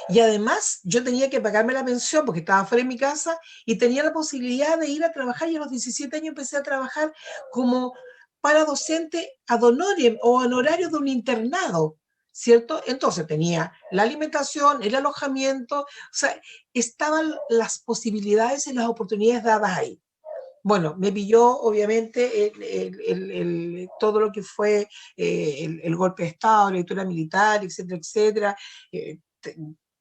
Y además yo tenía que pagarme la pensión porque estaba fuera de mi casa y tenía la posibilidad de ir a trabajar, y a los 17 años empecé a trabajar como para docente ad honorem o honorario de un internado, ¿cierto? Entonces tenía la alimentación, el alojamiento, o sea, estaban las posibilidades y las oportunidades dadas ahí. Bueno, me pilló obviamente todo lo que fue el golpe de Estado, la dictadura militar, etcétera, etcétera. eh,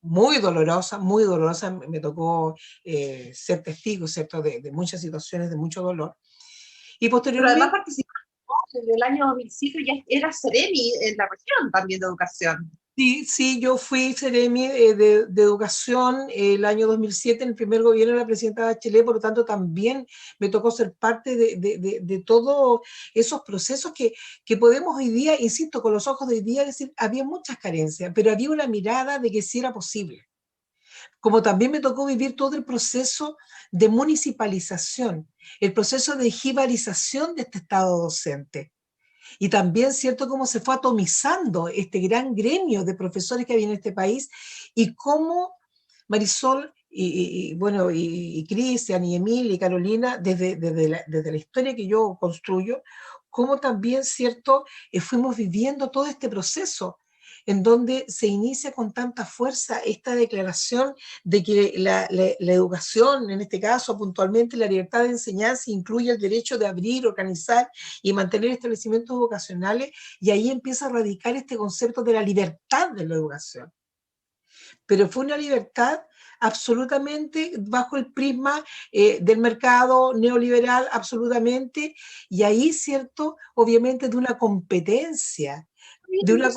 Muy dolorosa, muy dolorosa. Me tocó ser testigo, ¿cierto?, de muchas situaciones de mucho dolor. Y Pero posteriormente... además participó desde el año 2005, ya era Seremi en la región también de educación. Sí, yo fui Seremi de Educación el año 2007, en el primer gobierno de la presidenta Bachelet, por lo tanto también me tocó ser parte de todos esos procesos que podemos hoy día, insisto, con los ojos de hoy día, decir, había muchas carencias, pero había una mirada de que sí era posible. Como también me tocó vivir todo el proceso de municipalización, el proceso de jibarización de este Estado docente. Y también, ¿cierto?, cómo se fue atomizando este gran gremio de profesores que había en este país, y cómo Marisol bueno, y Cristian y Emilia y Carolina, desde la historia que yo construyo, cómo también, ¿cierto?, fuimos viviendo todo este proceso. en donde se inicia con tanta fuerza esta declaración de que la educación, en este caso puntualmente la libertad de enseñanza, incluye el derecho de abrir, organizar y mantener establecimientos vocacionales, y ahí empieza a radicar este concepto de la libertad de la educación. Pero fue una libertad absolutamente bajo el prisma del mercado neoliberal, absolutamente, y ahí, ¿cierto? Obviamente de una competencia, de una...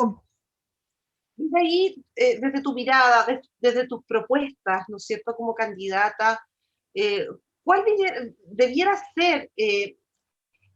Y de ahí, desde tu mirada, desde tus propuestas, ¿no es cierto?, como candidata, ¿cuál debiera ser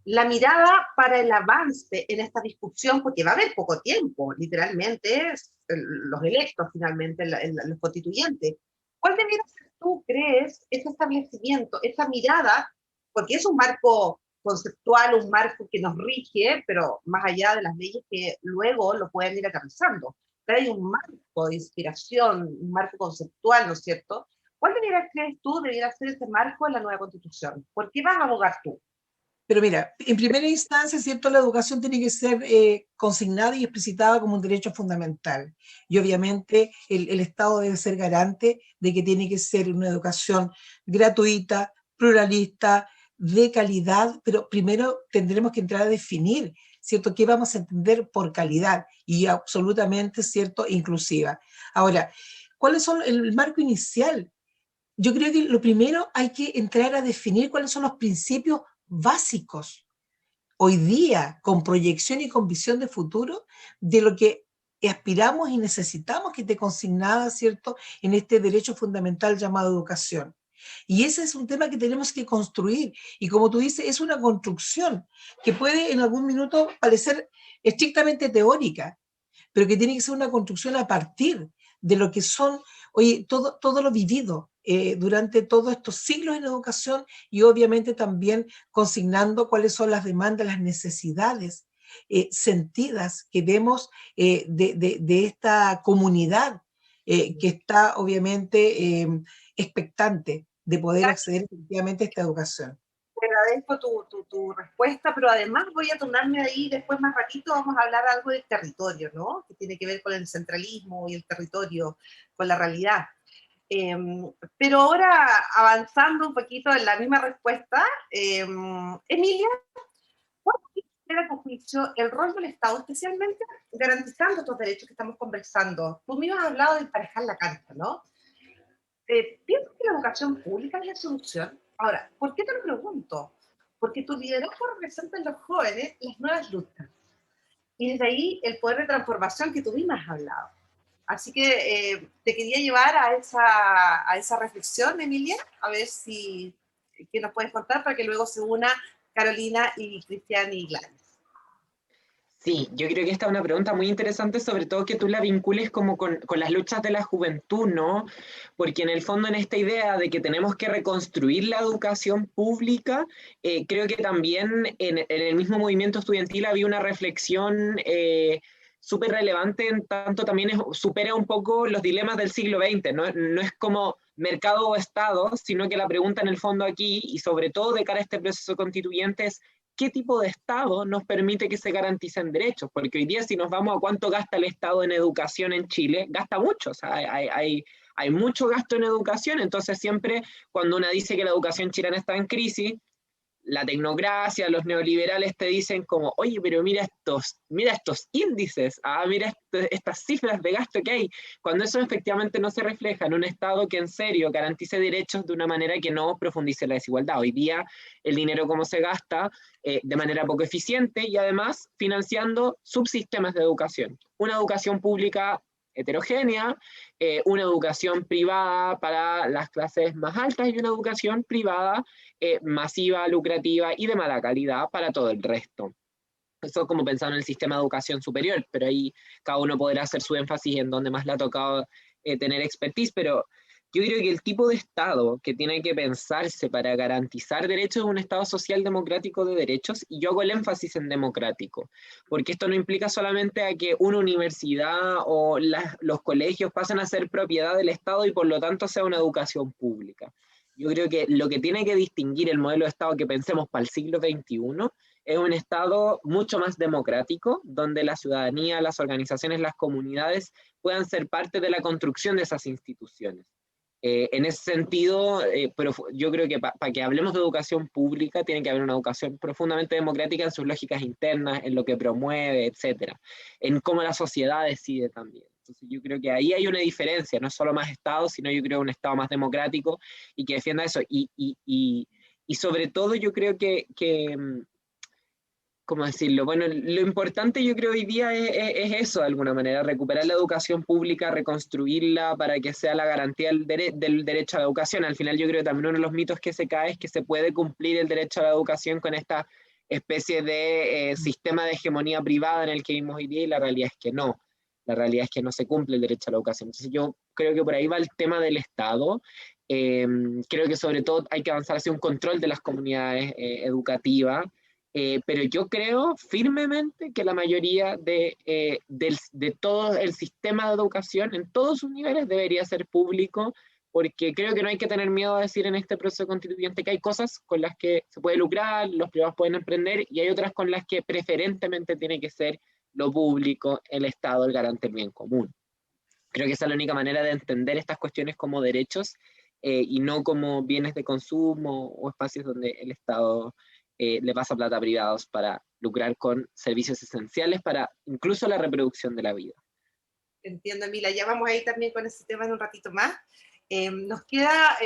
la mirada para el avance en esta discusión? Porque va a haber poco tiempo, literalmente, los electos finalmente, los constituyentes. ¿Cuál debiera ser, tú crees, ese establecimiento, esa mirada? Porque es un marco conceptual, un marco que nos rige, pero más allá de las leyes que luego lo pueden ir aterrizando. Pero hay un marco de inspiración, un marco conceptual, ¿no es cierto? ¿Cuál crees tú debiera ser ese marco en la nueva Constitución? ¿Por qué vas a abogar tú? Pero mira, en primera instancia, ¿cierto? La educación tiene que ser consignada y explicitada como un derecho fundamental. Y obviamente el Estado debe ser garante de que tiene que ser una educación gratuita, pluralista, de calidad, pero primero tendremos que entrar a definir, ¿cierto?, qué vamos a entender por calidad y absolutamente, ¿cierto?, inclusiva. Ahora, ¿cuáles son el marco inicial? Yo creo que lo primero hay que entrar a definir cuáles son los principios básicos hoy día, con proyección y con visión de futuro, de lo que aspiramos y necesitamos que esté consignada, ¿cierto?, en este derecho fundamental llamado educación. Y ese es un tema que tenemos que construir. Y como tú dices, es una construcción que puede en algún minuto parecer estrictamente teórica, pero que tiene que ser una construcción a partir de lo que son, oye, todo lo vivido durante todos estos siglos en educación, y obviamente también consignando cuáles son las demandas, las necesidades sentidas que vemos de esta comunidad que está obviamente expectante de poder acceder efectivamente a esta educación. Te agradezco tu respuesta, pero además voy a tornarme ahí después más ratito, vamos a hablar algo del territorio, ¿no? Que tiene que ver con el centralismo y el territorio, con la realidad. Pero ahora, avanzando un poquito en la misma respuesta, Emilia, ¿cuál era, a tu juicio, el rol del Estado, especialmente garantizando estos derechos que estamos conversando? Tú mismo has hablado de emparejar la cancha, ¿no? ¿Piensas que la educación pública es la solución? Ahora, ¿por qué te lo pregunto? Porque tu liderazgo representa en los jóvenes las nuevas luchas. Y desde ahí el poder de transformación que tú misma has hablado. Así que te quería llevar a esa reflexión, Emilia, a ver si qué nos puedes contar para que luego se una Carolina y Cristian y Gladys. Sí, yo creo que esta es una pregunta muy interesante, sobre todo que tú la vincules como con las luchas de la juventud, ¿no? Porque en el fondo, en esta idea de que tenemos que reconstruir la educación pública, creo que también en el mismo movimiento estudiantil había una reflexión súper relevante, en tanto también supera un poco los dilemas del siglo XX, ¿no? No es como mercado o Estado, sino que la pregunta en el fondo aquí, y sobre todo de cara a este proceso constituyente, es ¿qué tipo de Estado nos permite que se garanticen derechos? Porque hoy día, si nos vamos a cuánto gasta el Estado en educación en Chile, gasta mucho, o sea, hay mucho gasto en educación. Entonces siempre cuando uno dice que la educación chilena está en crisis, la tecnocracia, los neoliberales te dicen como, oye, pero mira estos índices, mira estas cifras de gasto que hay, cuando eso efectivamente no se refleja en un Estado que en serio garantice derechos de una manera que no profundice la desigualdad. Hoy día el dinero como se gasta de manera poco eficiente y además financiando subsistemas de educación. Una educación pública heterogénea, una educación privada para las clases más altas y una educación privada masiva, lucrativa y de mala calidad para todo el resto. Eso como pensando en el sistema de educación superior, pero ahí cada uno podrá hacer su énfasis en donde más le ha tocado tener expertise, pero yo creo que el tipo de Estado que tiene que pensarse para garantizar derechos es un Estado social democrático de derechos, y yo hago el énfasis en democrático, porque esto no implica solamente a que una universidad o los colegios pasen a ser propiedad del Estado y por lo tanto sea una educación pública. Yo creo que lo que tiene que distinguir el modelo de Estado que pensemos para el siglo XXI es un Estado mucho más democrático, donde la ciudadanía, las organizaciones, las comunidades puedan ser parte de la construcción de esas instituciones. En ese sentido, pero yo creo que para que hablemos de educación pública, tiene que haber una educación profundamente democrática en sus lógicas internas, en lo que promueve, etcétera, en cómo la sociedad decide también. Entonces yo creo que ahí hay una diferencia, no es solo más Estado, sino yo creo un Estado más democrático y que defienda eso. Y sobre todo yo creo que ¿cómo decirlo? Bueno, lo importante yo creo hoy día es eso, de alguna manera, recuperar la educación pública, reconstruirla para que sea la garantía del derecho a la educación. Al final yo creo que también uno de los mitos que se cae es que se puede cumplir el derecho a la educación con esta especie de sistema de hegemonía privada en el que vivimos hoy día, y la realidad es que no. La realidad es que no se cumple el derecho a la educación. Entonces yo creo que por ahí va el tema del Estado. Creo que sobre todo hay que avanzar hacia un control de las comunidades educativas. Pero yo creo firmemente que la mayoría de todo el sistema de educación en todos sus niveles debería ser público, porque creo que no hay que tener miedo a decir en este proceso constituyente que hay cosas con las que se puede lucrar, los privados pueden emprender, y hay otras con las que preferentemente tiene que ser lo público, el Estado, el garante del bien común. Creo que esa es la única manera de entender estas cuestiones como derechos y no como bienes de consumo o espacios donde el Estado le pasa plata a privados para lucrar con servicios esenciales para incluso la reproducción de la vida. Entiendo, Emilia. Ya vamos a ir también con ese tema en un ratito más. Nos queda,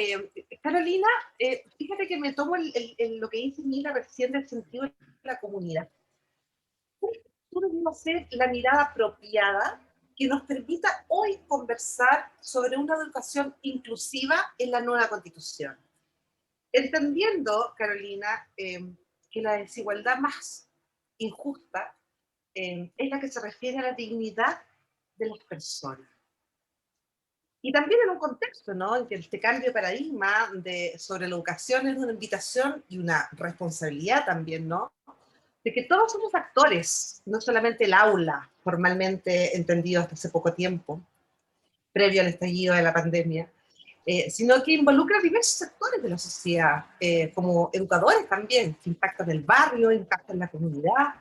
Carolina, fíjate que me tomo lo que dice Emilia recién del sentido de la comunidad. ¿Tú debemos ser la mirada apropiada que nos permita hoy conversar sobre una educación inclusiva en la nueva Constitución? Entendiendo, Carolina, que la desigualdad más injusta es la que se refiere a la dignidad de las personas. Y también en un contexto, ¿no?, en que este cambio de paradigma sobre la educación es una invitación y una responsabilidad también, ¿no?, de que todos somos actores, no solamente el aula, formalmente entendido hasta hace poco tiempo, previo al estallido de la pandemia, sino que involucra diversos sectores de la sociedad, como educadores también, que impactan en el barrio, impactan en la comunidad.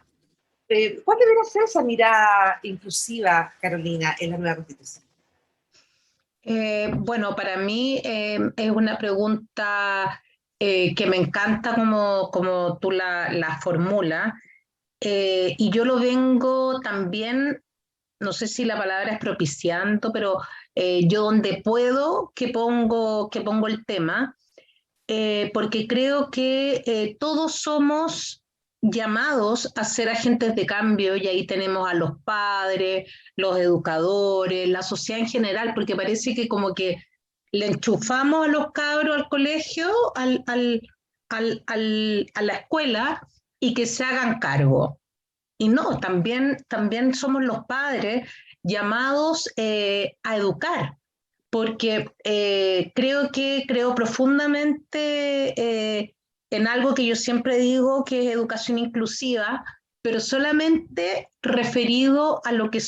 ¿Cuál debería ser esa mirada inclusiva, Carolina, en la nueva Constitución? Bueno, para mí es una pregunta que me encanta como tú la formulas, y yo lo vengo también, no sé si la palabra es propiciando, pero yo donde puedo que pongo el tema, porque creo que todos somos llamados a ser agentes de cambio, y ahí tenemos a los padres, los educadores, la sociedad en general, porque parece que como que le enchufamos a los cabros al colegio, a la escuela, y que se hagan cargo. Y no, también somos los padres llamados a educar, porque creo profundamente en algo que yo siempre digo, que es educación inclusiva, pero solamente referido a lo que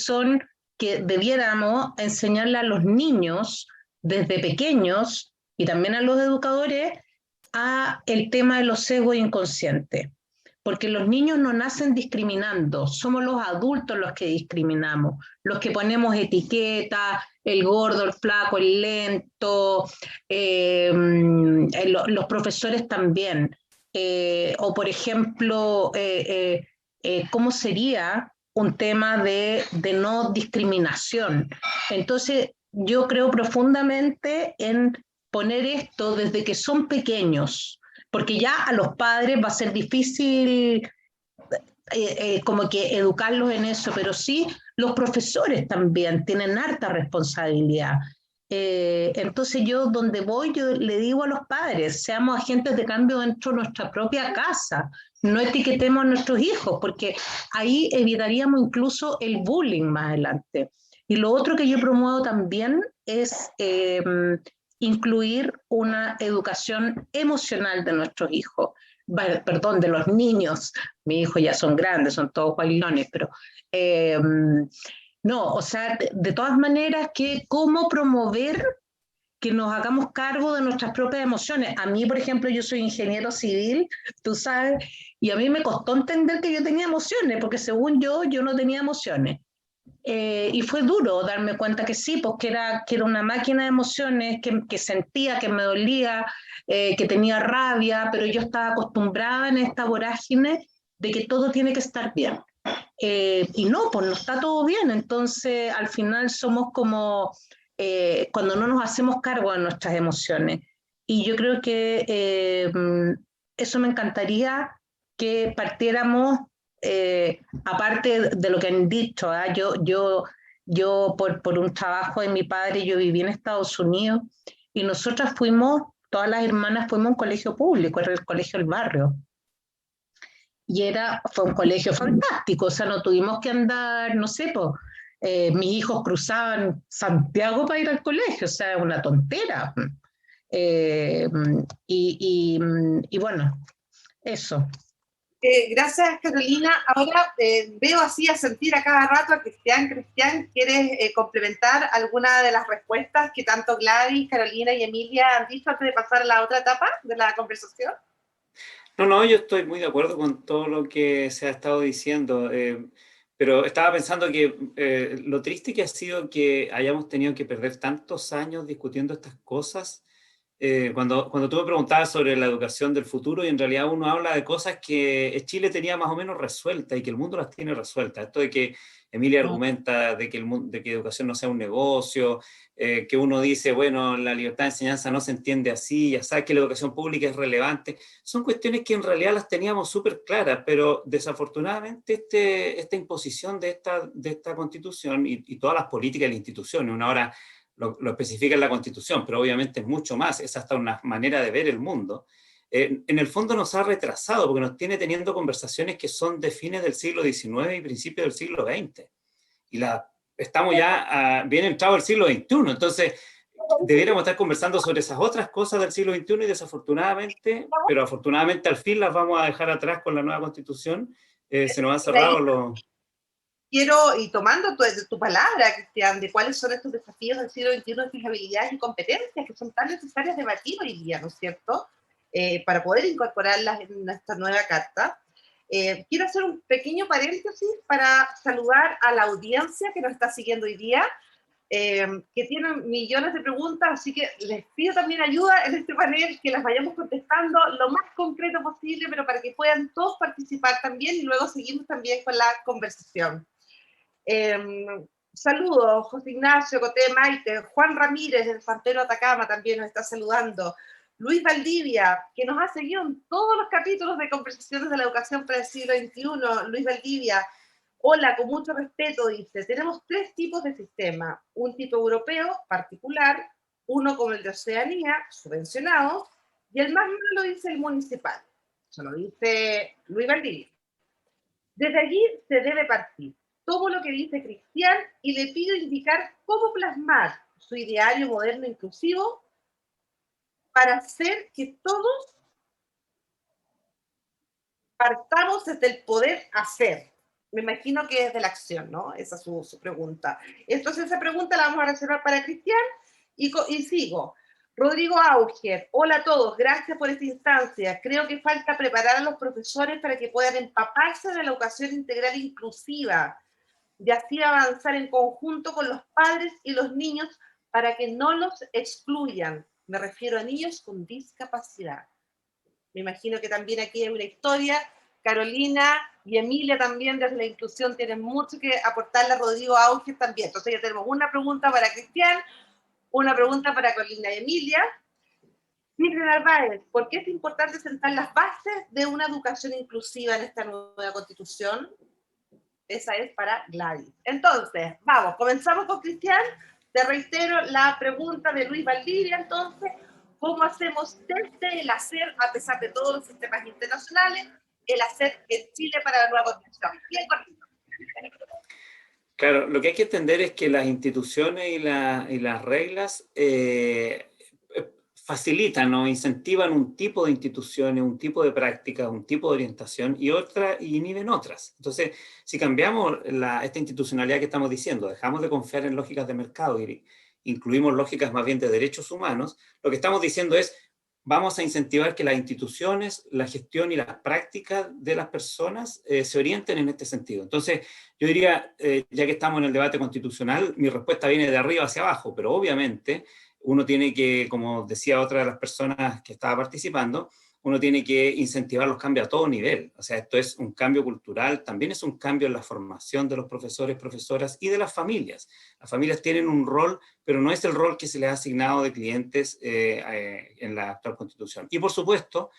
debiéramos enseñarle a los niños desde pequeños, y también a los educadores, a el tema de los sesgos inconscientes. Porque los niños no nacen discriminando, somos los adultos los que discriminamos, los que ponemos etiquetas, el gordo, el flaco, el lento, los profesores también. O por ejemplo, ¿cómo sería un tema de no discriminación? Entonces, yo creo profundamente en poner esto desde que son pequeños, porque ya a los padres va a ser difícil como que educarlos en eso, pero sí los profesores también tienen harta responsabilidad. Entonces yo donde voy, yo le digo a los padres, seamos agentes de cambio dentro de nuestra propia casa, no etiquetemos a nuestros hijos, porque ahí evitaríamos incluso el bullying más adelante. Y lo otro que yo promuevo también es incluir una educación emocional de nuestros hijos, perdón, de los niños. Mis hijos ya son grandes, son todos bailones, pero no, o sea, de todas maneras, cómo promover que nos hagamos cargo de nuestras propias emociones. A mí, por ejemplo, yo soy ingeniero civil, tú sabes, y a mí me costó entender que yo tenía emociones, porque según yo no tenía emociones. Y fue duro darme cuenta que sí, pues que era una máquina de emociones, que sentía, que me dolía, que tenía rabia, pero yo estaba acostumbrada en esta vorágine de que todo tiene que estar bien. Y no, pues no está todo bien, entonces al final somos como cuando no nos hacemos cargo de nuestras emociones. Y yo creo que eso me encantaría que partiéramos, aparte de lo que han dicho, ¿eh? Yo por un trabajo de mi padre, yo viví en Estados Unidos y nosotras fuimos, todas las hermanas fuimos a un colegio público, era el colegio del barrio. Y fue un colegio fantástico, o sea, no tuvimos que andar, no sé, pues, mis hijos cruzaban Santiago para ir al colegio, o sea, es una tontera. Eh, y bueno, eso. Gracias, Carolina. Ahora veo así a sentir a cada rato a Cristian. Cristian, ¿quieres complementar alguna de las respuestas que tanto Gladys, Carolina y Emilia han dicho antes de pasar a la otra etapa de la conversación? No, yo estoy muy de acuerdo con todo lo que se ha estado diciendo, pero estaba pensando que lo triste que ha sido que hayamos tenido que perder tantos años discutiendo estas cosas. Cuando tú me preguntabas sobre la educación del futuro, y en realidad uno habla de cosas que Chile tenía más o menos resueltas y que el mundo las tiene resueltas. Esto de que Emilia argumenta de que educación no sea un negocio, que uno dice, bueno, la libertad de enseñanza no se entiende así, ya sabes que la educación pública es relevante. Son cuestiones que en realidad las teníamos súper claras, pero desafortunadamente esta imposición de esta constitución y todas las políticas de la institución, una hora lo especifica en la Constitución, pero obviamente es mucho más, es hasta una manera de ver el mundo, en el fondo nos ha retrasado, porque nos tiene teniendo conversaciones que son de fines del siglo XIX y principios del siglo XX, y estamos ya bien entrados al siglo XXI, entonces deberíamos estar conversando sobre esas otras cosas del siglo XXI y desafortunadamente, pero afortunadamente al fin las vamos a dejar atrás con la nueva Constitución, se nos han cerrado los... Quiero, y tomando tu palabra, Cristian, de cuáles son estos desafíos del siglo XXI, estas habilidades y competencias que son tan necesarias debatir hoy día, ¿no es cierto?, para poder incorporarlas en esta nueva carta. Quiero hacer un pequeño paréntesis para saludar a la audiencia que nos está siguiendo hoy día, que tienen millones de preguntas, así que les pido también ayuda en este panel, que las vayamos contestando lo más concreto posible, pero para que puedan todos participar también y luego seguimos también con la conversación. Saludos, José Ignacio, Coté, Maite, Juan Ramírez del San Pedro Atacama también nos está saludando, Luis Valdivia, que nos ha seguido en todos los capítulos de Conversaciones de la Educación para el siglo XXI. Luis Valdivia, hola, con mucho respeto, dice, tenemos 3 tipos de sistema, un tipo europeo particular, uno como el de Oceanía, subvencionado, y el más malo dice el municipal. Eso lo dice Luis Valdivia. Desde allí se debe partir. Todo lo que dice Cristian y le pido indicar cómo plasmar su ideario moderno inclusivo para hacer que todos partamos desde el poder hacer. Me imagino que es de la acción, ¿no? Esa es su pregunta. Entonces esa pregunta la vamos a reservar para Cristian y sigo. Rodrigo Auger, hola a todos, gracias por esta instancia. Creo que falta preparar a los profesores para que puedan empaparse de la educación integral inclusiva y así avanzar en conjunto con los padres y los niños para que no los excluyan. Me refiero a niños con discapacidad. Me imagino que también aquí hay una historia. Carolina y Emilia también desde la inclusión tienen mucho que aportarle a Rodrigo Auger también. Entonces ya tenemos una pregunta para Cristian, una pregunta para Carolina y Emilia. Mildred Narváez, ¿por qué es importante sentar las bases de una educación inclusiva en esta nueva Constitución? Esa es para Gladys. Entonces, vamos, comenzamos con Cristian. Te reitero la pregunta de Luis Valdivia, entonces, ¿cómo hacemos desde el hacer, a pesar de todos los sistemas internacionales, el hacer en Chile para la nueva Constitución? Bien cortito. Claro, lo que hay que entender es que las instituciones y las reglas facilitan o incentivan un tipo de instituciones, un tipo de prácticas, un tipo de orientación y inhiben otras. Entonces, si cambiamos esta institucionalidad que estamos diciendo, dejamos de confiar en lógicas de mercado y incluimos lógicas más bien de derechos humanos, lo que estamos diciendo es, vamos a incentivar que las instituciones, la gestión y las prácticas de las personas se orienten en este sentido. Entonces, yo diría, ya que estamos en el debate constitucional, mi respuesta viene de arriba hacia abajo, pero obviamente uno tiene que, como decía otra de las personas que estaba participando, uno tiene que incentivar los cambios a todo nivel. O sea, esto es un cambio cultural, también es un cambio en la formación de los profesores, profesoras y de las familias. Las familias tienen un rol, pero no es el rol que se les ha asignado de clientes en la actual Constitución. Y por supuesto,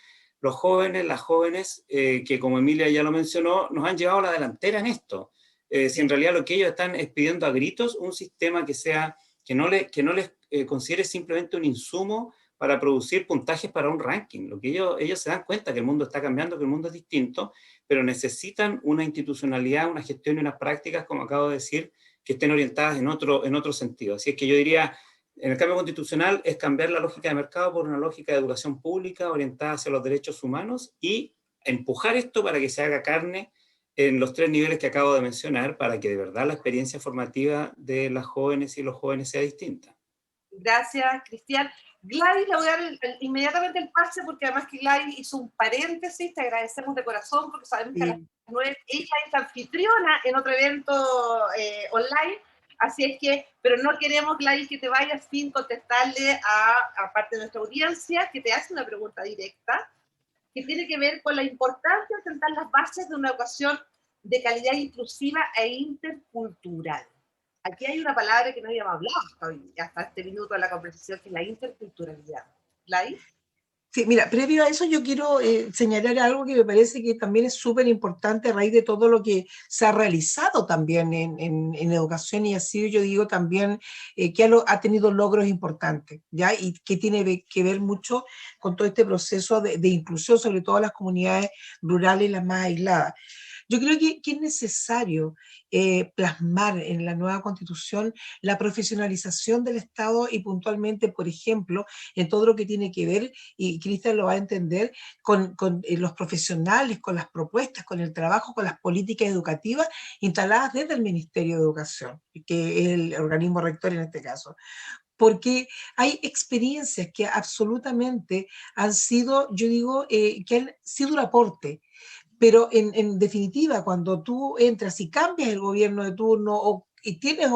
los jóvenes, las jóvenes, que como Emilia ya lo mencionó, nos han llevado a la delantera en esto. Si en realidad lo que ellos están es pidiendo a gritos un sistema que no les considere simplemente un insumo para producir puntajes para un ranking. Lo que ellos se dan cuenta que el mundo está cambiando, que el mundo es distinto, pero necesitan una institucionalidad, una gestión y unas prácticas, como acabo de decir, que estén orientadas en otro sentido. Así es que yo diría, en el cambio constitucional es cambiar la lógica de mercado por una lógica de educación pública orientada hacia los derechos humanos y empujar esto para que se haga carne en los 3 niveles que acabo de mencionar, para que de verdad la experiencia formativa de las jóvenes y los jóvenes sea distinta. Gracias, Cristian. Gladys, le voy a dar inmediatamente el pase, porque además que Gladys hizo un paréntesis, te agradecemos de corazón, porque sabemos que a las 9 ella es anfitriona en otro evento online, así es que, pero no queremos, Gladys, que te vayas sin contestarle a parte de nuestra audiencia, que te hace una pregunta directa, que tiene que ver con la importancia de sentar las bases de una educación de calidad inclusiva e intercultural. Aquí hay una palabra que no habíamos hablado hasta este minuto de la conversación, que es la interculturalidad. ¿Gladys? Sí, mira, previo a eso yo quiero señalar algo que me parece que también es súper importante a raíz de todo lo que se ha realizado también en educación, y ha sido, yo digo, también que ha tenido logros importantes, ¿ya? Y que tiene que ver mucho con todo este proceso de inclusión, sobre todo en las comunidades rurales y las más aisladas. Yo creo que es necesario plasmar en la nueva Constitución la profesionalización del Estado y puntualmente, por ejemplo, en todo lo que tiene que ver, y Cristian lo va a entender, con los profesionales, con las propuestas, con el trabajo, con las políticas educativas instaladas desde el Ministerio de Educación, que es el organismo rector en este caso. Porque hay experiencias que absolutamente han sido, yo digo, que han sido un aporte. Pero en definitiva, cuando tú entras y cambias el gobierno de turno y tienes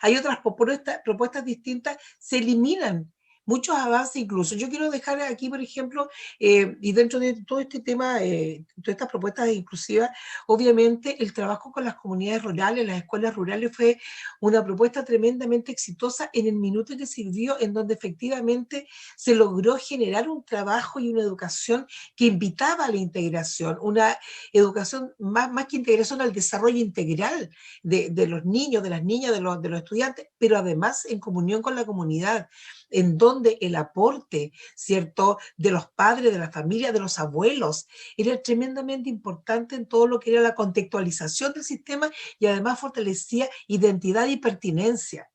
hay otras propuestas distintas, se eliminan muchos avances incluso. Yo quiero dejar aquí, por ejemplo, y dentro de todo este tema, todas estas propuestas inclusivas, obviamente el trabajo con las comunidades rurales, las escuelas rurales, fue una propuesta tremendamente exitosa en el minuto que sirvió, en donde efectivamente se logró generar un trabajo y una educación que invitaba a la integración, una educación más que integración, al desarrollo integral de los niños, de las niñas, de los estudiantes, pero además en comunión con la comunidad, en donde el aporte, ¿cierto?, de los padres, de la familia, de los abuelos, era tremendamente importante en todo lo que era la contextualización del sistema, y además fortalecía identidad y pertinencia.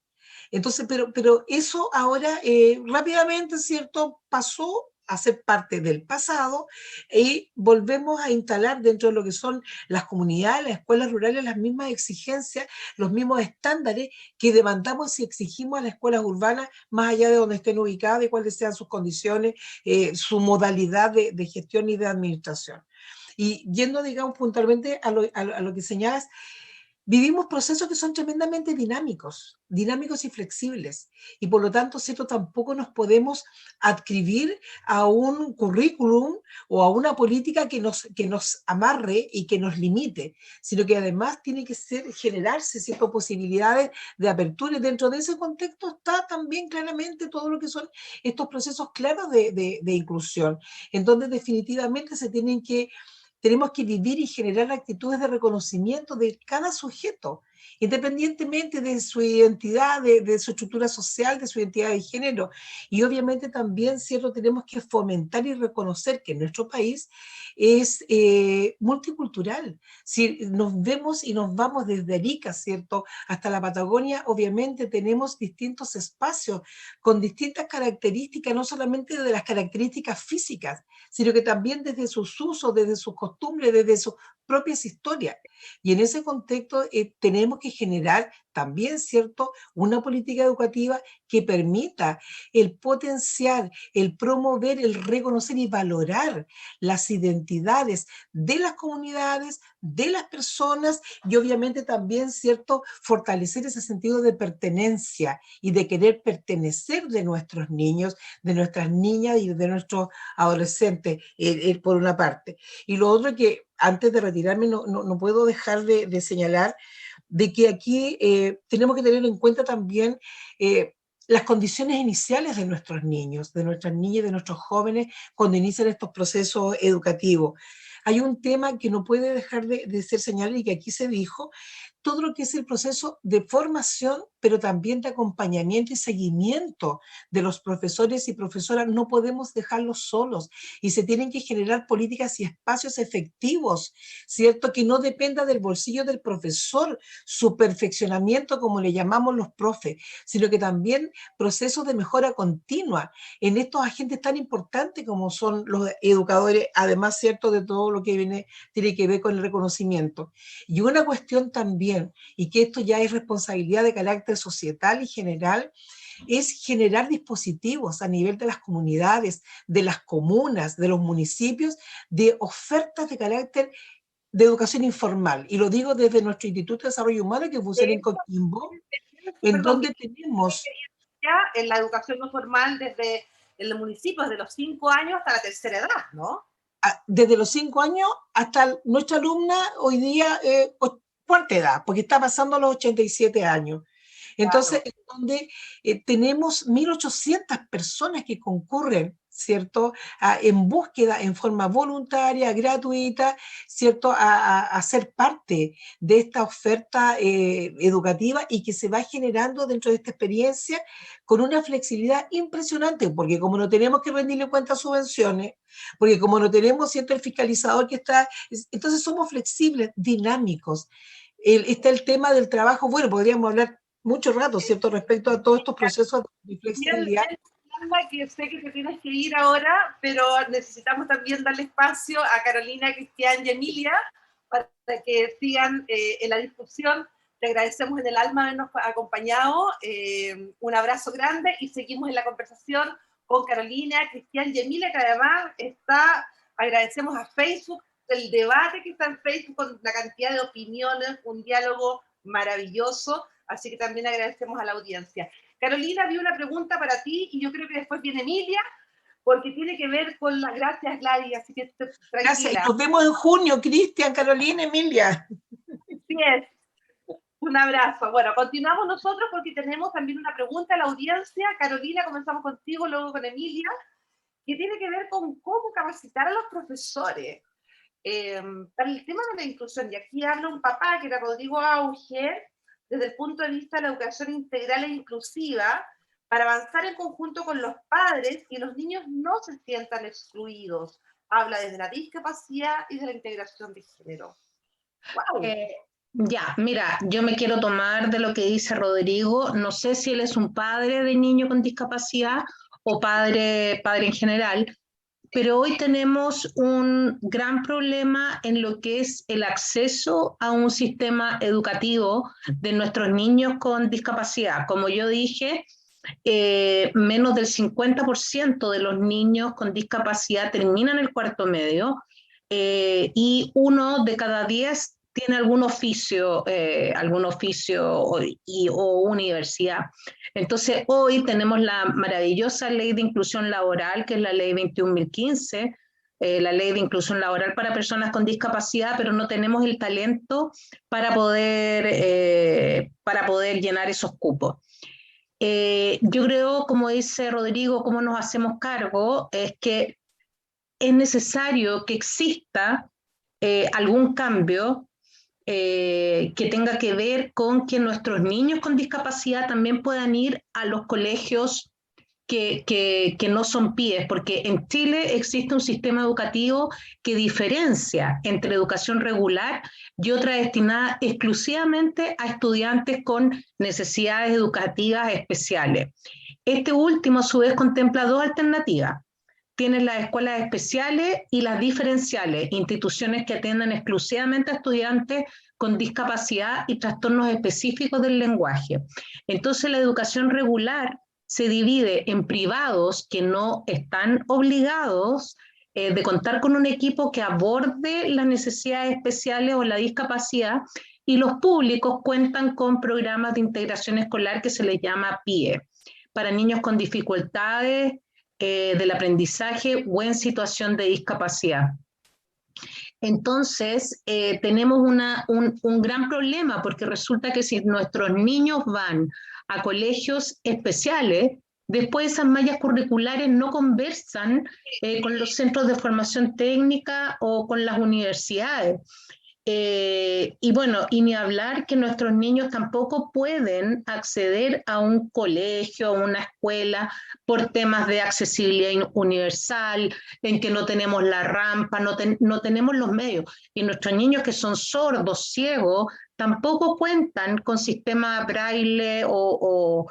Entonces, pero eso ahora rápidamente, ¿cierto?, pasó a ser parte del pasado, y volvemos a instalar dentro de lo que son las comunidades, las escuelas rurales, las mismas exigencias, los mismos estándares que demandamos y exigimos a las escuelas urbanas, más allá de donde estén ubicadas y cuáles sean sus condiciones, su modalidad de gestión y de administración. Y yendo, digamos, puntualmente a lo que señalas, vivimos procesos que son tremendamente dinámicos y flexibles, y por lo tanto, ¿cierto?, tampoco nos podemos adscribir a un currículum o a una política que nos amarre y que nos limite, sino que además tiene que generarse ciertas posibilidades de apertura, y dentro de ese contexto está también claramente todo lo que son estos procesos claros de inclusión, en donde definitivamente tenemos que vivir y generar actitudes de reconocimiento de cada sujeto, independientemente de su identidad, de su estructura social, de su identidad de género. Y obviamente también, ¿cierto?, tenemos que fomentar y reconocer que nuestro país es multicultural. Si nos vemos y nos vamos desde Arica, ¿cierto?, hasta la Patagonia, obviamente tenemos distintos espacios con distintas características, no solamente de las características físicas, sino que también desde sus usos, desde sus costumbres, desde sus propias historias. Y en ese contexto tenemos tenemos que generar también, ¿cierto?, una política educativa que permita el potenciar, el promover, el reconocer y valorar las identidades de las comunidades, de las personas y obviamente también, ¿cierto?, fortalecer ese sentido de pertenencia y de querer pertenecer de nuestros niños, de nuestras niñas y de nuestros adolescentes, por una parte. Y lo otro que antes de retirarme no puedo dejar de señalar de que aquí tenemos que tener en cuenta también las condiciones iniciales de nuestros niños, de nuestras niñas y de nuestros jóvenes cuando inician estos procesos educativos. Hay un tema que no puede dejar de ser señalado y que aquí se dijo, todo lo que es el proceso de formación, pero también de acompañamiento y seguimiento de los profesores y profesoras, no podemos dejarlos solos y se tienen que generar políticas y espacios efectivos, ¿cierto? Que no dependa del bolsillo del profesor, su perfeccionamiento, como le llamamos los profes, sino que también procesos de mejora continua en estos agentes tan importantes como son los educadores, además, ¿cierto?, de todo lo que tiene que ver con el reconocimiento. Y una cuestión también, y que esto ya es responsabilidad de carácter societal y general, es generar dispositivos a nivel de las comunidades, de las comunas, de los municipios, de ofertas de carácter de educación informal. Y lo digo desde nuestro Instituto de Desarrollo Humano, que funciona en Coquimbo, en donde tenemos... Ya en la educación no formal desde el municipio, desde los 5 años hasta la tercera edad, ¿no? Desde los 5 años hasta nuestra alumna hoy día, cuarta edad, porque está pasando a los 87 años. Entonces, claro, donde tenemos 1.800 personas que concurren, ¿cierto?, en búsqueda, en forma voluntaria, gratuita, ¿cierto?, a ser parte de esta oferta educativa y que se va generando dentro de esta experiencia con una flexibilidad impresionante, porque como no tenemos que rendirle cuenta a subvenciones, porque como no tenemos, ¿cierto?, el fiscalizador que está, entonces somos flexibles, dinámicos. Está el tema del trabajo, bueno, podríamos hablar mucho rato, ¿cierto?, respecto a todos estos procesos de flexibilidad. Que sé que te tienes que ir ahora, pero necesitamos también darle espacio a Carolina, Cristian y Emilia para que sigan en la discusión. Te agradecemos en el alma habernos acompañado. Un abrazo grande y seguimos en la conversación con Carolina, Cristian y Emilia, que además agradecemos a Facebook, el debate que está en Facebook con la cantidad de opiniones, un diálogo maravilloso. Así que también agradecemos a la audiencia. Carolina, vi una pregunta para ti y yo creo que después viene Emilia, porque tiene que ver con las gracias, Gladys, así que tranquila. Gracias, nos vemos en junio, Cristian, Carolina, Emilia. Así es. Un abrazo. Bueno, continuamos nosotros porque tenemos también una pregunta a la audiencia. Carolina, comenzamos contigo, luego con Emilia, que tiene que ver con cómo capacitar a los profesores para el tema de la inclusión. Y aquí habla un papá, que era Rodrigo Auger, desde el punto de vista de la educación integral e inclusiva, para avanzar en conjunto con los padres y los niños no se sientan excluidos. Habla desde la discapacidad y de la integración de género. ¡Wow! Ya, mira, yo me quiero tomar de lo que dice Rodrigo. No sé si él es un padre de niño con discapacidad o padre en general, pero hoy tenemos un gran problema en lo que es el acceso a un sistema educativo de nuestros niños con discapacidad. Como yo dije, menos del 50% de los niños con discapacidad terminan el cuarto medio y 1 de cada 10 tiene algún oficio o universidad. Entonces, hoy tenemos la maravillosa Ley de Inclusión Laboral, que es la Ley 21.015, la Ley de Inclusión Laboral para personas con discapacidad, pero no tenemos el talento para poder llenar esos cupos. Yo creo, como dice Rodrigo, cómo nos hacemos cargo, es que es necesario que exista algún cambio que tenga que ver con que nuestros niños con discapacidad también puedan ir a los colegios que no son PIEs, porque en Chile existe un sistema educativo que diferencia entre educación regular y otra destinada exclusivamente a estudiantes con necesidades educativas especiales. Este último, a su vez, contempla 2 alternativas. Tienes las escuelas especiales y las diferenciales, instituciones que atienden exclusivamente a estudiantes con discapacidad y trastornos específicos del lenguaje. Entonces la educación regular se divide en privados que no están obligados de contar con un equipo que aborde las necesidades especiales o la discapacidad, y los públicos cuentan con programas de integración escolar que se les llama PIE, para niños con dificultades del aprendizaje o en situación de discapacidad. Entonces, tenemos un gran problema, porque resulta que si nuestros niños van a colegios especiales, después esas mallas curriculares no conversan con los centros de formación técnica o con las universidades. Y bueno, y ni hablar que nuestros niños tampoco pueden acceder a un colegio, a una escuela, por temas de accesibilidad universal, en que no tenemos la rampa, no tenemos los medios. Y nuestros niños que son sordos, ciegos, tampoco cuentan con sistema braille o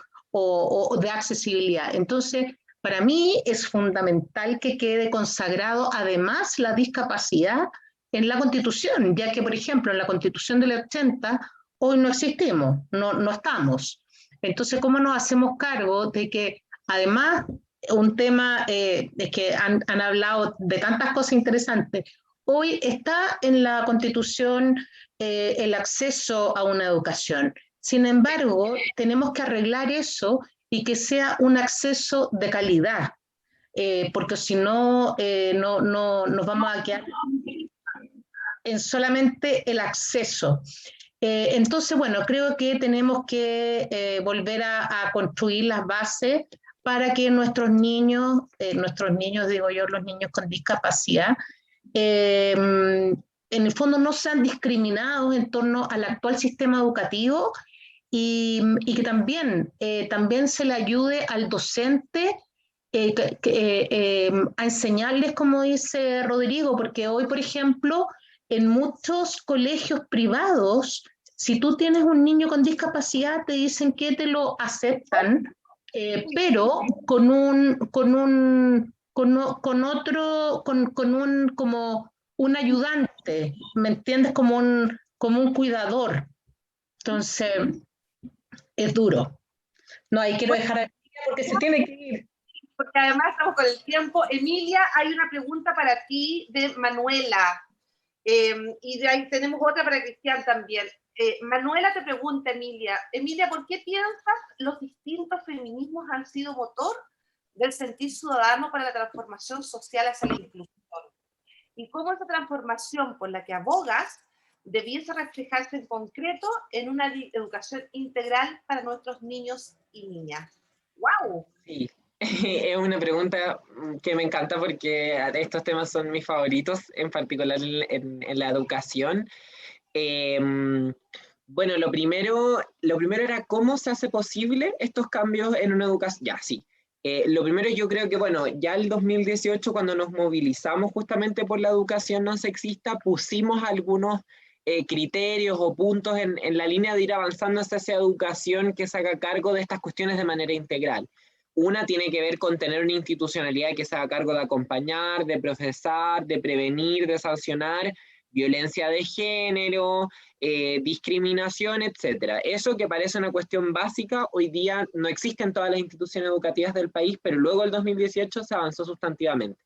de accesibilidad. Entonces, para mí es fundamental que quede consagrado además la discapacidad en la Constitución, ya que, por ejemplo, en la Constitución del 80, hoy no existimos, no estamos. Entonces, ¿cómo nos hacemos cargo de que, además, un tema es que han hablado de tantas cosas interesantes, hoy está en la Constitución el acceso a una educación? Sin embargo, tenemos que arreglar eso y que sea un acceso de calidad, porque si no, no nos vamos a quedar en solamente el acceso. Entonces, bueno, creo que tenemos que volver a construir las bases para que nuestros niños digo yo, los niños con discapacidad, en el fondo no sean discriminados en torno al actual sistema educativo, y que también se le ayude al docente a enseñarles, como dice Rodrigo, porque hoy, por ejemplo, en muchos colegios privados, si tú tienes un niño con discapacidad, te dicen que te lo aceptan, pero como un ayudante, ¿me entiendes? Como un cuidador. Entonces, es duro. No, ahí quiero dejar a Emilia porque se tiene que ir. Porque además estamos con el tiempo. Emilia, hay una pregunta para ti de Manuela. Y de ahí tenemos otra para Cristian también. Manuela te pregunta, Emilia, ¿por qué piensas los distintos feminismos han sido motor del sentir ciudadano para la transformación social hacia la inclusión? ¿Y cómo esa transformación por la que abogas debiese reflejarse en concreto en una educación integral para nuestros niños y niñas? ¡Wow! Sí. Es una pregunta que me encanta porque estos temas son mis favoritos, en particular en la educación. Bueno, lo primero era cómo se hace posible estos cambios en una educación. Ya, sí. Lo primero yo creo que, bueno, ya el 2018, cuando nos movilizamos justamente por la educación no sexista, pusimos algunos criterios o puntos en la línea de ir avanzando hacia esa educación que se haga cargo de estas cuestiones de manera integral. Una tiene que ver con tener una institucionalidad que se haga cargo de acompañar, de profesar, de prevenir, de sancionar violencia de género, discriminación, etc. Eso que parece una cuestión básica, hoy día no existe en todas las instituciones educativas del país, pero luego del 2018 se avanzó sustantivamente.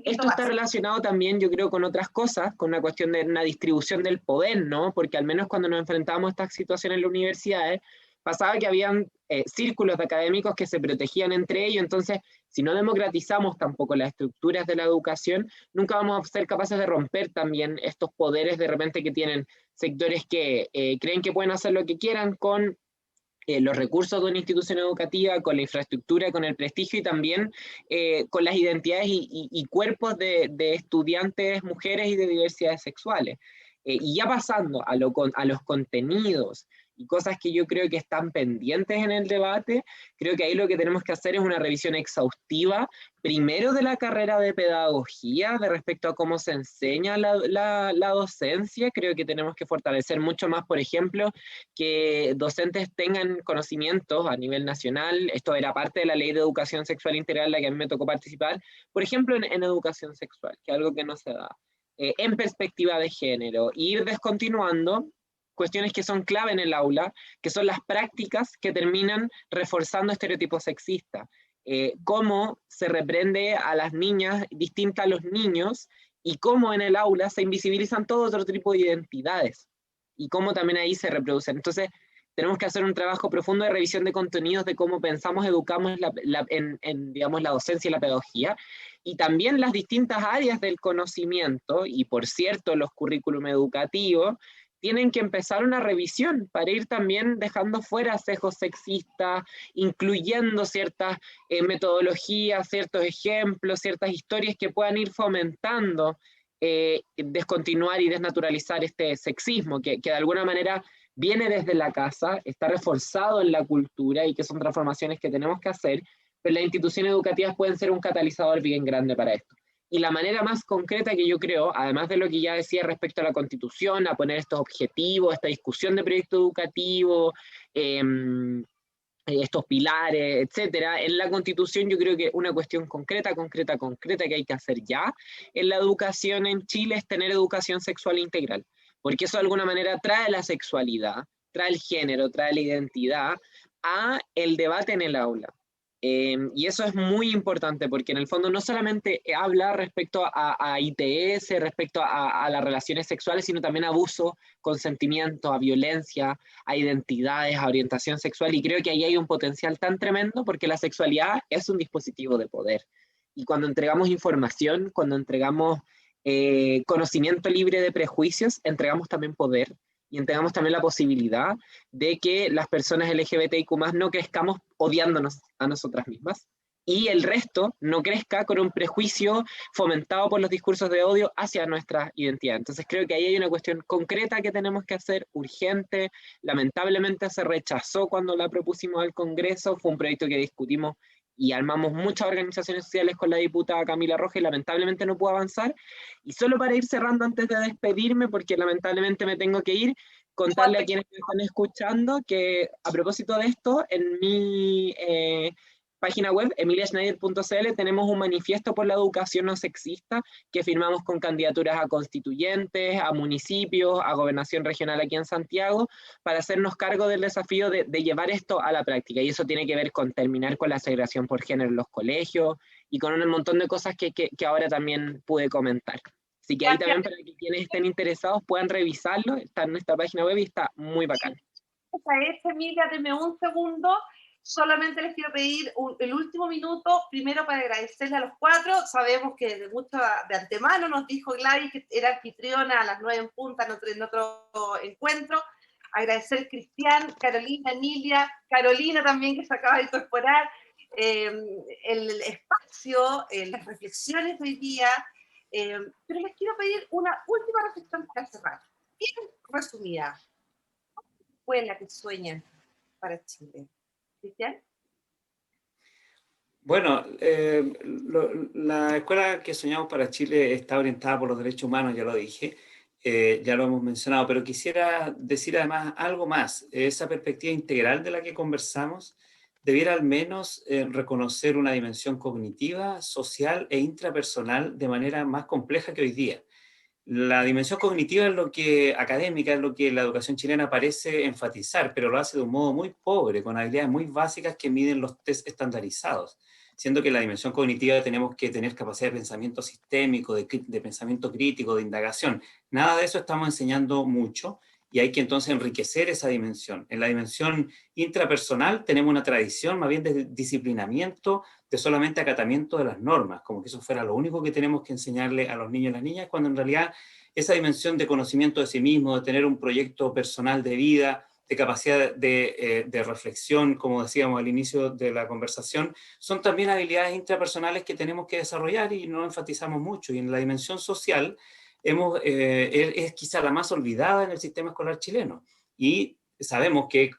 Esto está relacionado también, yo creo, con otras cosas, con una cuestión de una distribución del poder, ¿no? Porque al menos cuando nos enfrentamos a estas situaciones en las universidades, pasaba que habían círculos de académicos que se protegían entre ellos. Entonces, si no democratizamos tampoco las estructuras de la educación, nunca vamos a ser capaces de romper también estos poderes de repente que tienen sectores que creen que pueden hacer lo que quieran con los recursos de una institución educativa, con la infraestructura, con el prestigio y también con las identidades y cuerpos de estudiantes, mujeres y de diversidades sexuales. Y ya pasando a los contenidos y cosas que yo creo que están pendientes en el debate, creo que ahí lo que tenemos que hacer es una revisión exhaustiva, primero de la carrera de pedagogía, de respecto a cómo se enseña la docencia. Creo que tenemos que fortalecer mucho más, por ejemplo, que docentes tengan conocimientos a nivel nacional. Esto era parte de la Ley de Educación Sexual Integral, la que a mí me tocó participar, por ejemplo, en educación sexual, que es algo que no se da. En perspectiva de género, ir descontinuando cuestiones que son clave en el aula, que son las prácticas que terminan reforzando estereotipos sexistas. Cómo se reprende a las niñas distinta a los niños y cómo en el aula se invisibilizan todo otro tipo de identidades y cómo también ahí se reproducen. Entonces, tenemos que hacer un trabajo profundo de revisión de contenidos, de cómo pensamos, educamos digamos, la docencia y la pedagogía, y también las distintas áreas del conocimiento, y por cierto, los currículum educativos, tienen que empezar una revisión para ir también dejando fuera sesgos sexistas, incluyendo ciertas metodologías, ciertos ejemplos, ciertas historias que puedan ir fomentando descontinuar y desnaturalizar este sexismo, que de alguna manera viene desde la casa, está reforzado en la cultura y que son transformaciones que tenemos que hacer, pero las instituciones educativas pueden ser un catalizador bien grande para esto. Y la manera más concreta que yo creo, además de lo que ya decía respecto a la Constitución, a poner estos objetivos, esta discusión de proyecto educativo, estos pilares, etcétera, en la Constitución yo creo que una cuestión concreta que hay que hacer ya en la educación en Chile es tener educación sexual integral, porque eso de alguna manera trae la sexualidad, trae el género, trae la identidad a el debate en el aula. Y eso es muy importante porque en el fondo no solamente habla respecto a ITS, respecto a las relaciones sexuales, sino también a abuso, consentimiento, a violencia, a identidades, a orientación sexual, y creo que ahí hay un potencial tan tremendo porque la sexualidad es un dispositivo de poder. Y cuando entregamos información, cuando entregamos conocimiento libre de prejuicios, entregamos también poder y entregamos también la posibilidad de que las personas LGBTIQ+ no crezcamos odiándonos a nosotras mismas y el resto no crezca con un prejuicio fomentado por los discursos de odio hacia nuestra identidad. Entonces creo que ahí hay una cuestión concreta que tenemos que hacer, urgente. Lamentablemente se rechazó cuando la propusimos al Congreso, fue un proyecto que discutimos y armamos muchas organizaciones sociales con la diputada Camila Roja y lamentablemente no pudo avanzar. Y solo para ir cerrando antes de despedirme, porque lamentablemente me tengo que ir, contarle a quienes me están escuchando que a propósito de esto, en mi página web, emiliaschneider.cl, tenemos un manifiesto por la educación no sexista que firmamos con candidaturas a constituyentes, a municipios, a gobernación regional aquí en Santiago, para hacernos cargo del desafío de llevar esto a la práctica. Y eso tiene que ver con terminar con la segregación por género en los colegios y con un montón de cosas que ahora también pude comentar. Así que ahí también para que quienes estén interesados puedan revisarlo, está en nuestra página web y está muy bacán. Emilia, deme un segundo. Solamente les quiero pedir el último minuto, primero para agradecerle a los cuatro. Sabemos que de antemano nos dijo Gladys que era anfitriona a las 9 en punta en otro encuentro. Agradecer a Cristian, Carolina, Emilia, Carolina también que se acaba de incorporar, el espacio, las reflexiones de hoy día. Pero les quiero pedir una última reflexión para cerrar. Bien resumida. ¿Cuál es la que sueñan para Chile? ¿Cristian? Bueno, la escuela que soñamos para Chile está orientada por los derechos humanos, ya lo dije, ya lo hemos mencionado, pero quisiera decir además algo más. Esa perspectiva integral de la que conversamos debiera al menos reconocer una dimensión cognitiva, social e intrapersonal de manera más compleja que hoy día. La dimensión cognitiva es lo que, académica, es lo que la educación chilena parece enfatizar, pero lo hace de un modo muy pobre, con habilidades muy básicas que miden los test estandarizados, siendo que en la dimensión cognitiva tenemos que tener capacidad de pensamiento sistémico, de pensamiento crítico, de indagación. Nada de eso estamos enseñando mucho y hay que entonces enriquecer esa dimensión. En la dimensión intrapersonal tenemos una tradición más bien de disciplinamiento, de solamente acatamiento de las normas, como que eso fuera lo único que tenemos que enseñarle a los niños y las niñas, cuando en realidad esa dimensión de conocimiento de sí mismo, de tener un proyecto personal de vida, de capacidad de reflexión, como decíamos al inicio de la conversación, son también habilidades intrapersonales que tenemos que desarrollar y no enfatizamos mucho. Y en la dimensión social es quizá la más olvidada en el sistema escolar chileno. Y sabemos que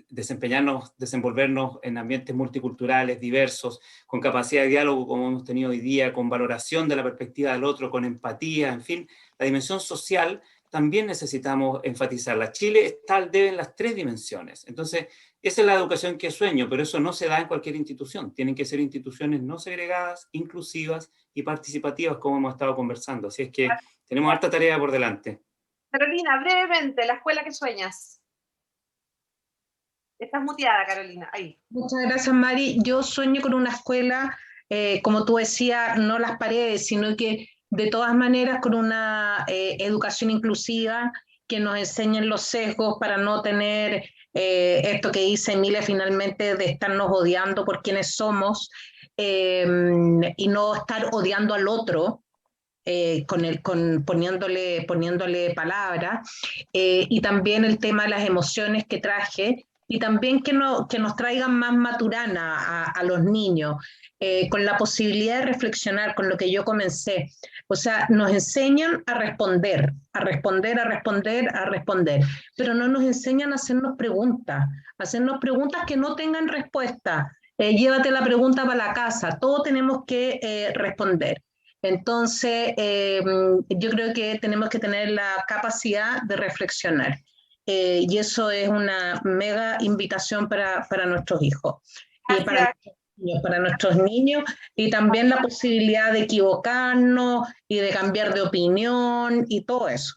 desenvolvernos en ambientes multiculturales, diversos, con capacidad de diálogo como hemos tenido hoy día, con valoración de la perspectiva del otro, con empatía, en fin, la dimensión social también necesitamos enfatizarla. Chile está al debe en las 3 dimensiones. Entonces, esa es la educación que sueño, pero eso no se da en cualquier institución. Tienen que ser instituciones no segregadas, inclusivas y participativas, como hemos estado conversando. Así es que tenemos harta tarea por delante. Carolina, brevemente, la escuela que sueñas. Estás muteada, Carolina, ahí. Muchas gracias, Mari. Yo sueño con una escuela, como tú decías, no las paredes, sino que de todas maneras con una educación inclusiva que nos enseñen los sesgos para no tener esto que dice Emilia finalmente de estarnos odiando por quienes somos y no estar odiando al otro. Poniéndole palabras, y también el tema de las emociones que traje, y también que nos traigan más maturana a los niños, con la posibilidad de reflexionar con lo que yo comencé. O sea, nos enseñan a responder, a responder, a responder, a responder, pero no nos enseñan a hacernos preguntas que no tengan respuesta. Llévate la pregunta para la casa, todos tenemos que responder. Entonces, yo creo que tenemos que tener la capacidad de reflexionar. Y eso es una mega invitación para nuestros hijos y para nuestros niños, y también la posibilidad de equivocarnos y de cambiar de opinión y todo eso.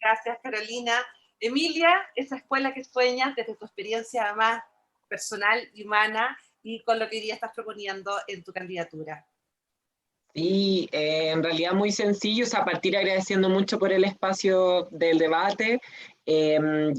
Gracias, Carolina. Emilia, esa escuela que sueñas desde tu experiencia más personal y humana y con lo que hoy día estás proponiendo en tu candidatura. Sí, en realidad muy sencillo, o sea, partir agradeciendo mucho por el espacio del debate.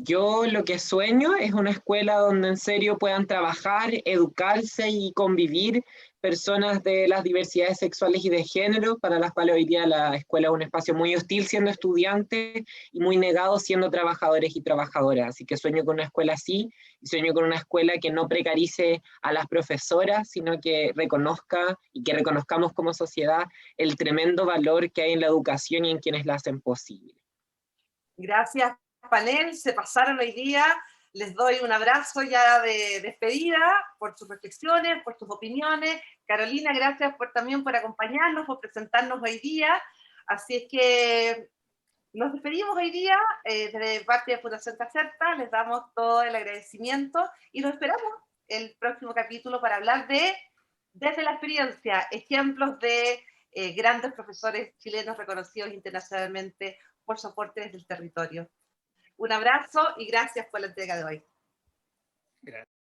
Yo lo que sueño es una escuela donde en serio puedan trabajar, educarse y convivir personas de las diversidades sexuales y de género, para las cuales hoy día la escuela es un espacio muy hostil siendo estudiantes y muy negado siendo trabajadores y trabajadoras. Así que sueño con una escuela así, y sueño con una escuela que no precarice a las profesoras, sino que reconozca y que reconozcamos como sociedad el tremendo valor que hay en la educación y en quienes la hacen posible. Gracias, panel, se pasaron hoy día. Les doy un abrazo ya de despedida por sus reflexiones, por sus opiniones. Carolina, gracias también por acompañarnos, por presentarnos hoy día. Así es que nos despedimos hoy día desde parte de Fundación Caserta. Les damos todo el agradecimiento y nos esperamos el próximo capítulo para hablar desde la experiencia, ejemplos de grandes profesores chilenos reconocidos internacionalmente por su aporte desde el territorio. Un abrazo y gracias por la entrega de hoy. Gracias.